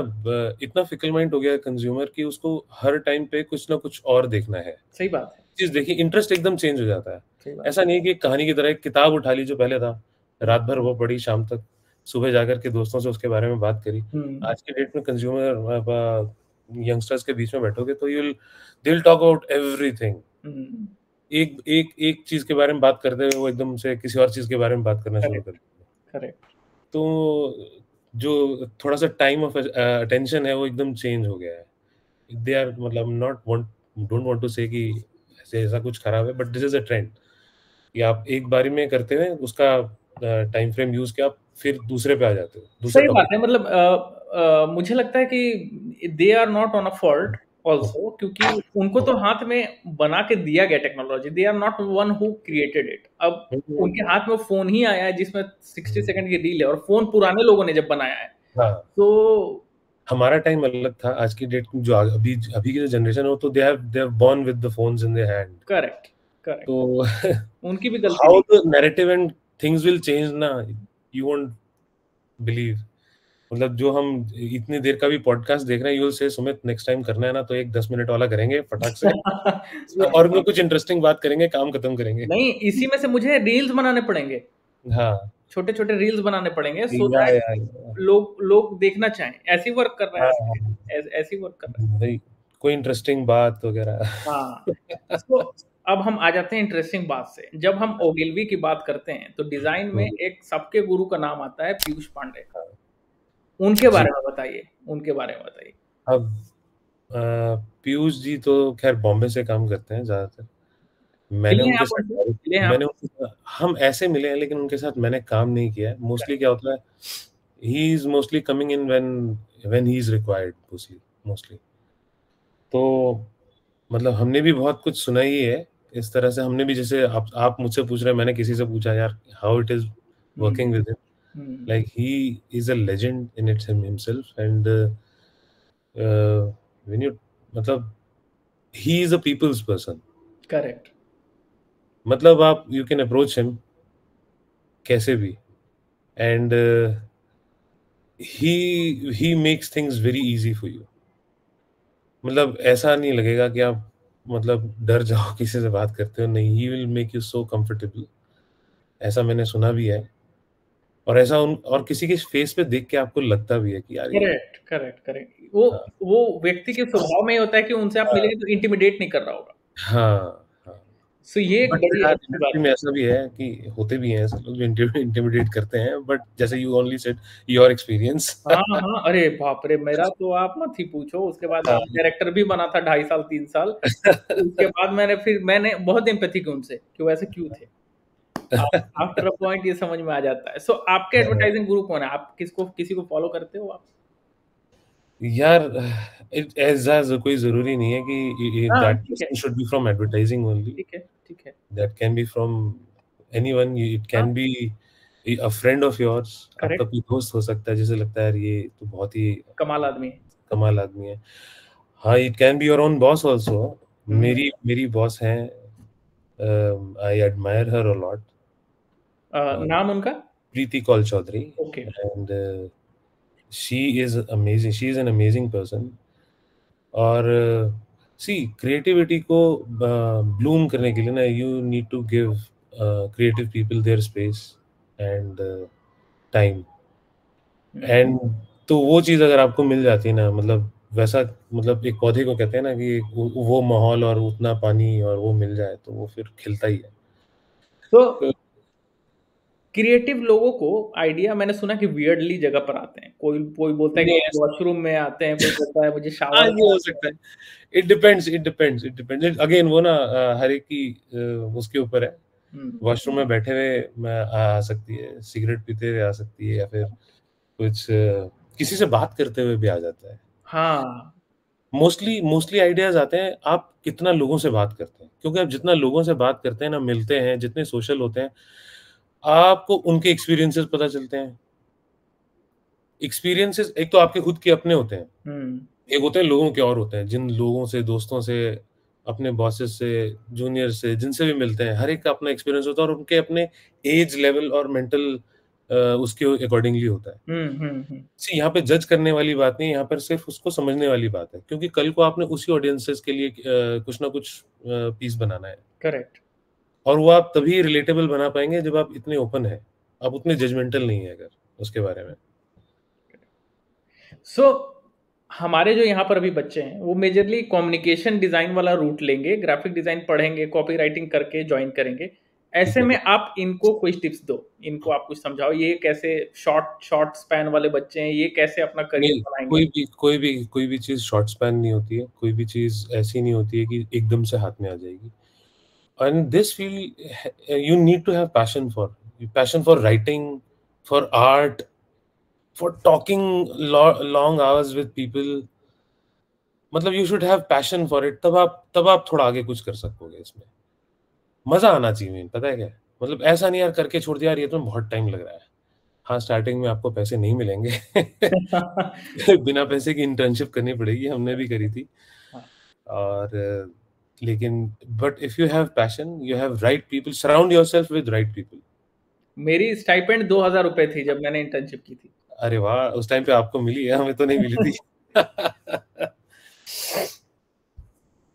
इतना फिकल माइंड हो गया कंज्यूमर कि उसको हर टाइम पे कुछ ना कुछ और देखना है. सही बात है. चीज देखिए, इंटरेस्ट एकदम चेंज हो जाता है. ऐसा नहीं है कि कहानी की तरह एक किताब उठा ली जो पहले था, रात भर वो पढ़ी, शाम तक सुबह जाकर के दोस्तों से उसके बारे में बात करी. आज के डेट में कंज्यूमर यंगस्टर्स के बीच में बैठोगे तो they will talk about everything. एक चीज के बारे में बात करते हुए वो एकदम से किसी और चीज के बारे में बात करना शुरू कर देते. करेक्ट. तो जो थोड़ा सा टाइम ऑफ अटेंशन है वो एकदम चेंज हो गया है. दे आर मतलब डोंट वांट टू से कि ऐसा कुछ खराब है, but this is a trend कि आप एक बारी में करते हैं उसका टाइम फ्रेम यूज किया, फिर दूसरे पे आ जाते हो. सही बात है. मतलब मुझे लगता है कि they are not on a fault also, क्योंकि उनको तो हाथ में बना के दिया गया technology. They are not one who created it. अब उनके हाथ में फोन ही आया है जिसमें 60 सेकंड की रील है, और फोन पुराने लोगों ने जब बनाया है. तो हमारा टाइम अलग था. आज की डेट जो अभी की जो जनरेशन हो, तो they have born with the phones in their hand. Correct. तो उनकी भी गलती. How the narrative and things will change ना, यू वोंट बिलीव. मतलब जो हम इतनी देर का भी पॉडकास्ट देख रहे हैं, you will say Sumit next time करना है ना तो एक 10 मिनट वाला करेंगे फटाक से और में कुछ इंटरेस्टिंग बात करेंगे, काम खत्म करेंगे. नहीं, इसी में से मुझे रील्स बनाने पड़ेंगे. हाँ, छोटे रील्स बनाने पड़ेंगे सो दैट लोग देखना चाहें. ऐसी वर्क कर रहा है. ऐसी वर्क कर रहा है. कोई इंटरेस्टिंग बात वगैरह. हाँ. तो अब हम आ जाते हैं इंटरेस्टिंग बात से. जब हम ओगिलवी की बात करते हैं तो डिजाइन में एक सबके गुरु का नाम आता है, पीयूष पांडे. उनके बारे में बताइए. अब पीयूष जी तो खैर बॉम्बे से काम करते हैं ज़्यादातर। मैंने मिले हैं उनके आप उनसे? साथ मिले हैं आप? मैंने उनके साथ हम ऐसे मिले हैं, लेकिन उनके साथ मैंने काम नहीं किया है। मोस्टली क्या होता है, he is mostly coming in when he is required mostly. तो मतलब हमने भी बहुत कुछ सुना ही है इस तरह से। हमने भी, जैसे आप मुझसे पूछ रहे हैं, मैंने किसी से पूछा यार how it is hmm, working with him, hmm, like he is a legend in it himself, and when you मतलब he is a people's person। Correct. मतलब आप you can approach him कैसे भी, and he makes things very easy for you। मतलब ऐसा नहीं लगेगा कि आप मतलब डर जाओ किसी से बात करते हो, नहीं, he will make you so comfortable। ऐसा मैंने सुना भी है, और ऐसा उन और किसी के फेस पे देख के आपको लगता भी है कि यार ये, करेक्ट, करेक्ट, करेक्ट। वो हाँ, वो व्यक्ति के स्वभाव में ही होता है कि उनसे आप हाँ, मिलेंगे तो इंटिमिडेट नहीं कर रहा होगा। हाँ, हाँ। सो ये एक बट बड़ी यार अच्छी इंडस्ट्री बात में है। ऐसा भी है कि होते भी हैं ऐसे लोग जो इंटिमिडेट करते हैं, बट जैसे you only said your experience. हाँ, हाँ, अरे बाप रे! मेरा तो आप मत ही पूछो, उसके बाद हाँ। आर्ट डायरेक्टर भी बना था 2.5 साल, 3 साल। उसके बाद मैंने बहुत एम्पैथी की उनसे कि वो ऐसे क्यों थे। अ, आफ्टर अ पॉइंट ये समझ में आ जाता है। सो आपके एडवर्टाइजिंग गुरु कौन है? आप किसी को फॉलो करते हो आप? यार ऐसा कोई जरूरी नहीं है कि हाँ, दैट ठीक है, person should be from advertising only. ठीक है, ठीक है। That can be from anyone, it हाँ, can be a friend of yours, आपका करेक्ट, कोई दोस्त हो सकता है जिसे लगता है यार ये तो बहुत ही कमाल आदमी है। कमाल आदमी है। हाँ, it can be your own boss also. हुँ, मेरी मेरी बॉस हैं, I admire her a lot, नाम उनका? Preeti Kaul Chaudhary, okay. and she is amazing. She is an amazing person. और सी क्रिएटिविटी को ब्लूम करने के लिए ना, you need to give creative people their space and time. Hmm, and तो वो चीज़ अगर आपको मिल जाती है ना, मतलब वैसा, मतलब एक पौधे को कहते हैं ना कि वो माहौल और उतना पानी और वो मिल जाए तो वो फिर खिलता ही है। तो तो क्रिएटिव लोगों को आइडिया मैंने सुना कि वियर्डली जगह पर आते हैं। कोई कोई बोलता है कि नहीं, मुझे वॉशरूम में आते हैं, कोई बोलता है मुझे हाँ, शावर ये में हो आते सकता हैं। है। इट डिपेंड्स अगेन, वो ना हर एक की उसके ऊपर है। हुँ, वॉशरूम में बैठे हुए मैं आ सकती है, सिगरेट पीते हुए आ सकती है, या फिर कुछ किसी से बात करते हुए भी आ जाता है। हाँ, मोस्टली मोस्टली आइडियाज़ आते हैं आप कितना लोगों से बात करते हैं, क्योंकि आप जितना लोगों से बात करते हैं ना, मिलते हैं, जितने सोशल होते हैं, आपको उनके एक्सपीरियंसेस पता चलते हैं। एक्सपीरियंसेस एक तो आपके खुद के अपने होते हैं, हुँ, एक होते हैं लोगों के और होते हैं, जिन लोगों से, दोस्तों से, अपने बॉसेस से, जूनियर से, जिनसे भी मिलते हैं, हर एक का अपना एक्सपीरियंस होता है और उनके अपने एज लेवल और मेंटल उसके अकॉर्डिंगली होता है। हुँ, हुँ, हुँ, सी यहाँ पे जज करने वाली बात नहीं है, यहाँ पर सिर्फ उसको समझने वाली बात है, क्योंकि कल को आपने उसी ऑडियंसेस के लिए कुछ ना कुछ पीस बनाना है, करेक्ट। और वो आप तभी रिलेटेबल बना पाएंगे जब आप इतने ओपन हैं, आप उतने जजमेंटल नहीं है अगर उसके बारे में। सो हमारे जो यहाँ पर अभी बच्चे हैं, वो मेजरली कम्युनिकेशन डिज़ाइन वाला रूट लेंगे, ग्राफिक डिज़ाइन पढ़ेंगे, कॉपी राइटिंग करके जॉइन करेंगे। ठीक ऐसे है। में आप इनको कुछ टिप्स दो, इनको आप कुछ समझाओ, ये कैसे शॉर्ट शॉर्ट स्पैन वाले बच्चे हैं, ये कैसे अपना करियर नहीं, बनाएँगे? कोई भी चीज़ शॉर्ट स्पैन नहीं होती है, कोई भी चीज़ ऐसी नहीं होती है कि एकदम से हाथ में आ जाएगी। And this field you need to have passion for writing, for art, for talking long hours with people. मतलब you should have passion for it, तब आप थोड़ा आगे कुछ कर सकोगे इसमें। मज़ा आना चाहिए मेन, पता है क्या है? मतलब ऐसा नहीं यार करके छोड़ दिया यार, ये तो बहुत टाइम लग रहा है। हाँ, स्टार्टिंग में आपको पैसे नहीं मिलेंगे। बिना पैसे की इंटर्नशिप करनी पड़ेगी, हमने भी करी थी। हाँ, और लेकिन but if you have passion, you have right people, surround yourself with right people. मेरी स्टाइपेंड 2000 रुपए थी जब मैंने इंटर्नशिप की थी। अरे वाह! उस टाइम पे आपको मिली है, हमें तो नहीं मिली थी।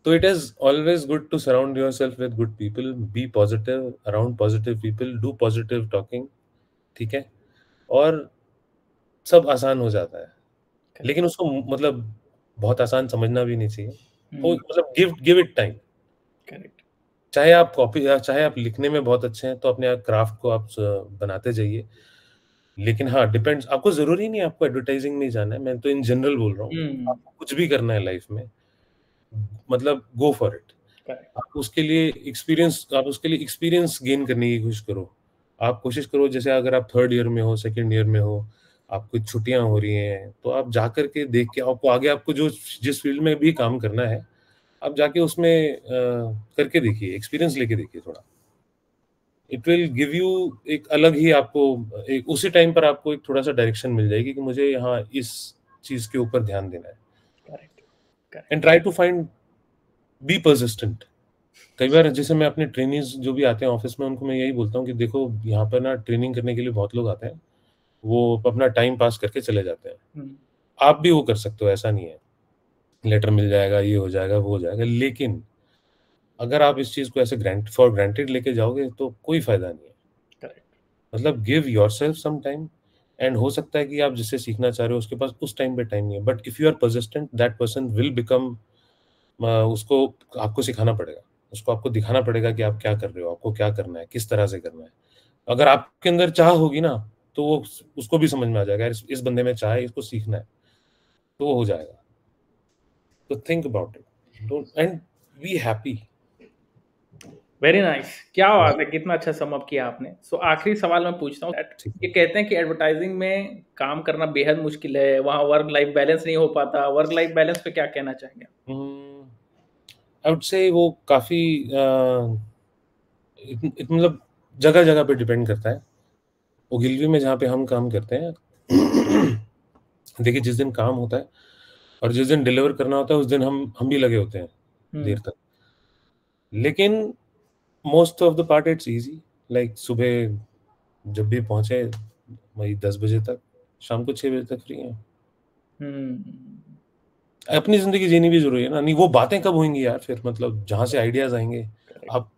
तो it is always good to surround yourself with good people, be positive, around positive people, do positive talking, ठीक है? और सब आसान हो जाता है। करेक्ट। लेकिन उसको मतलब बहुत आसान समझना भी नहीं चाहिए। वो हुँ, मतलब गिव इट टाइम। करेक्ट। चाहे आप लिखने में बहुत अच्छे हैं, तो अपने क्राफ्ट को आप बनाते जाइए। लेकिन हाँ, डिपेंड्स, आपको ज़रूरी नहीं है आपको एडवर्टाइज़िंग में ही जाना है, मैं तो इन जनरल बोल रहा हूँ। हुँ, आपको कुछ भी करना है लाइफ़ में, मतलब गो फॉर इट। Correct. आप उसके लिए एक्सपीरियंस गेन करने की कोशिश करो। आप कोशिश करो, जैसे अगर आप 3rd ईयर में हो, 2nd ईयर में हो, आपको छुट्टियां हो रही हैं, तो आप जा करके देख के आपको आगे आपको जिस फील्ड में भी काम करना है, आप जाके उसमें करके देखिए, एक्सपीरियंस लेके देखिए थोड़ा। इट विल गिव यू एक अलग ही आपको एक उसी टाइम पर आपको एक थोड़ा सा डायरेक्शन मिल जाएगी कि मुझे यहाँ इस चीज के ऊपर ध्यान देना है। Correct. And try to find, be persistent. कई बार जैसे मैं अपने ट्रेनिंग्स जो भी आते हैं ऑफिस में, उनको मैं यही बोलता हूँ कि देखो यहाँ पर ना ट्रेनिंग करने के लिए बहुत लोग आते हैं, वो अपना टाइम पास करके चले जाते हैं। आप भी वो कर सकते हो, ऐसा नहीं है लेटर मिल जाएगा, ये हो जाएगा, वो हो जाएगा, लेकिन अगर आप इस चीज को ऐसे फॉर ग्रांटेड लेके जाओगे तो कोई फायदा नहीं है। Correct. मतलब give yourself some time, and हो सकता है कि आप जिससे सीखना चाह रहे हो उसके पास उस टाइम पे टाइम नहीं है, but if you are persistent that person will become, उसको आपको सिखाना पड़ेगा, उसको आपको दिखाना पड़ेगा कि आप क्या कर रहे हो, आपको क्या करना है, किस तरह से करना है। अगर आपके अंदर चाह होगी ना, तो वो उसको भी समझ में आ जाएगा, इस बंदे में चाह है, इसको सीखना है, तो वो हो जाएगा। तो think about it and be happy. Very nice, क्या बात है, कितना अच्छा सम अप किया आपने। सो आखिरी सवाल मैं पूछता हूँ, ये कहते हैं कि एडवर्टाइजिंग में काम करना बेहद मुश्किल है, वहाँ वर्क लाइफ बैलेंस नहीं हो पाता, वर्क लाइफ बैलेंस पे क्या कहना चाहेंगे? आई वुड से वो काफी मतलब जगह जगह पे डिपेंड करता है। ओगिलवी में जहाँ पे हम काम करते हैं, देखिए जिस दिन काम होता है और जिस दिन डिलीवर करना होता है, उस दिन हम भी लगे होते हैं देर तक, लेकिन most of the part it's easy. Like सुबह जब भी पहुंचे वही 10 बजे तक, शाम को 6 बजे तक फ्री हैं। अपनी जिंदगी जीनी भी जरूरी है ना, नहीं वो बातें कब होंगी यार फिर, मतलब जहां से आइडियाज आएंगे। अब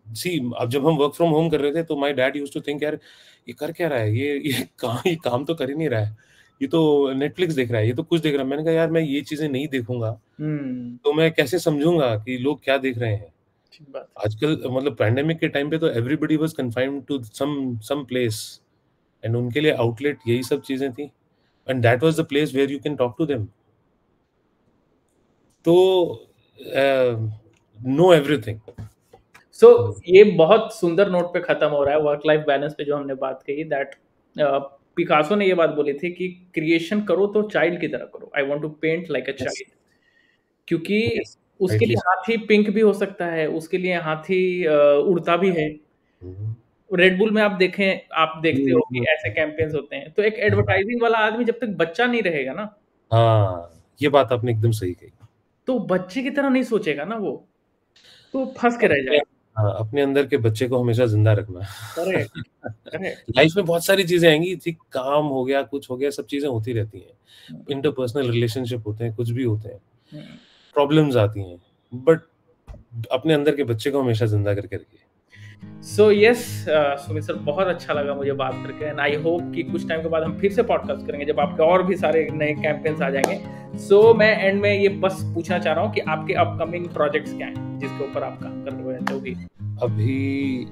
जब हम वर्क फ्रॉम होम कर रहे थे तो my dad used to think, यार ये कर क्या रहा है, ये काम तो कर ही नहीं रहा है, ये तो नेटफ्लिक्स देख रहा है, ये तो कुछ देख रहा है। मैंने कहा यार मैं ये चीजें नहीं देखूंगा तो मैं कैसे समझूंगा कि लोग क्या देख रहे हैं। आजकल मतलब पैंडेमिक के टाइम पे तो everybody was confined to some place, and उनके लिए आउटलेट यही सब चीजें थी, and that was the place where you can talk to them. तो नो एवरीथिंग। सो ये बहुत सुंदर नोट पे खत्म हो रहा है वर्क लाइफ बैलेंस पे जो हमने बात कही। दैट पिकासो ने ये बात बोली थी कि क्रिएशन करो तो चाइल्ड की तरह करो, I want to paint like a child, क्योंकि उसके लिए हाथी पिंक भी हो सकता है, उसके लिए हाथी उड़ता भी है। रेड बुल में आप देखते हो कि ऐसे कैंपेन्स होते हैं। तो एक एडवर्टाइजिंग वाला आदमी जब तक बच्चा नहीं रहेगा ना, हाँ ये बात आपने एकदम सही कही, तो बच्चे की तरह नहीं सोचेगा ना, वो तो फंस के रह जाएगा। हाँ, अपने अंदर के बच्चे को हमेशा जिंदा रखना। करेक्ट। लाइफ में बहुत सारी चीजें आएंगी, ठीक काम हो गया, कुछ हो गया, सब चीजें होती रहती हैं, इंटरपर्सनल रिलेशनशिप होते हैं, कुछ भी होते हैं, प्रॉब्लम्स आती हैं, बट अपने अंदर के बच्चे को हमेशा जिंदा करके रखिए। सो यस सुमित सर, बहुत अच्छा लगा मुझे बात करके, एंड आई होप कि कुछ टाइम के बाद हम फिर से पॉडकास्ट करेंगे जब आपके और भी सारे नए कैंपेन्स आ जाएंगे। सो मैं एंड में ये बस पूछना चाह रहा हूँ कि आपके अपकमिंग प्रोजेक्ट्स क्या हैं जिसके ऊपर आप काम कर रहे हो, जो भी अभी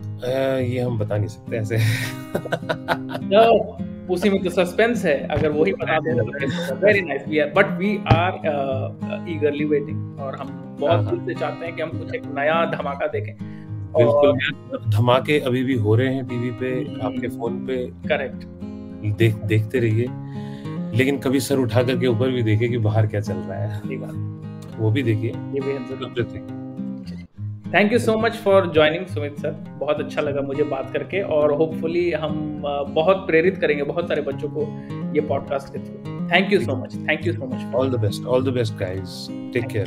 ये हम बता नहीं सकते ऐसे। तो उसी में तो सस्पेंस है, अगर वही बता दें तो very nice. We are eagerly waiting, और हम बहुत दिल से चाहते हैं कि हम कुछ एक नया धमाका देखें। बिल्कुल, धमाके अभी भी हो रहे हैं टीवी पे, आपके फोन पे। करेक्ट। देखते रहिए, लेकिन कभी सर उठा करके ऊपर भी देखिए कि बाहर क्या चल रहा है। सही बात, वो भी देखिए। ये भी जरूरी। Thank you so much for joining Sumit sir, बहुत अच्छा लगा मुझे बात करके, और होपफुली हम बहुत प्रेरित करेंगे बहुत सारे बच्चों को ये पॉडकास्ट के थ्रू। Thank you so much. All the best guys, take care.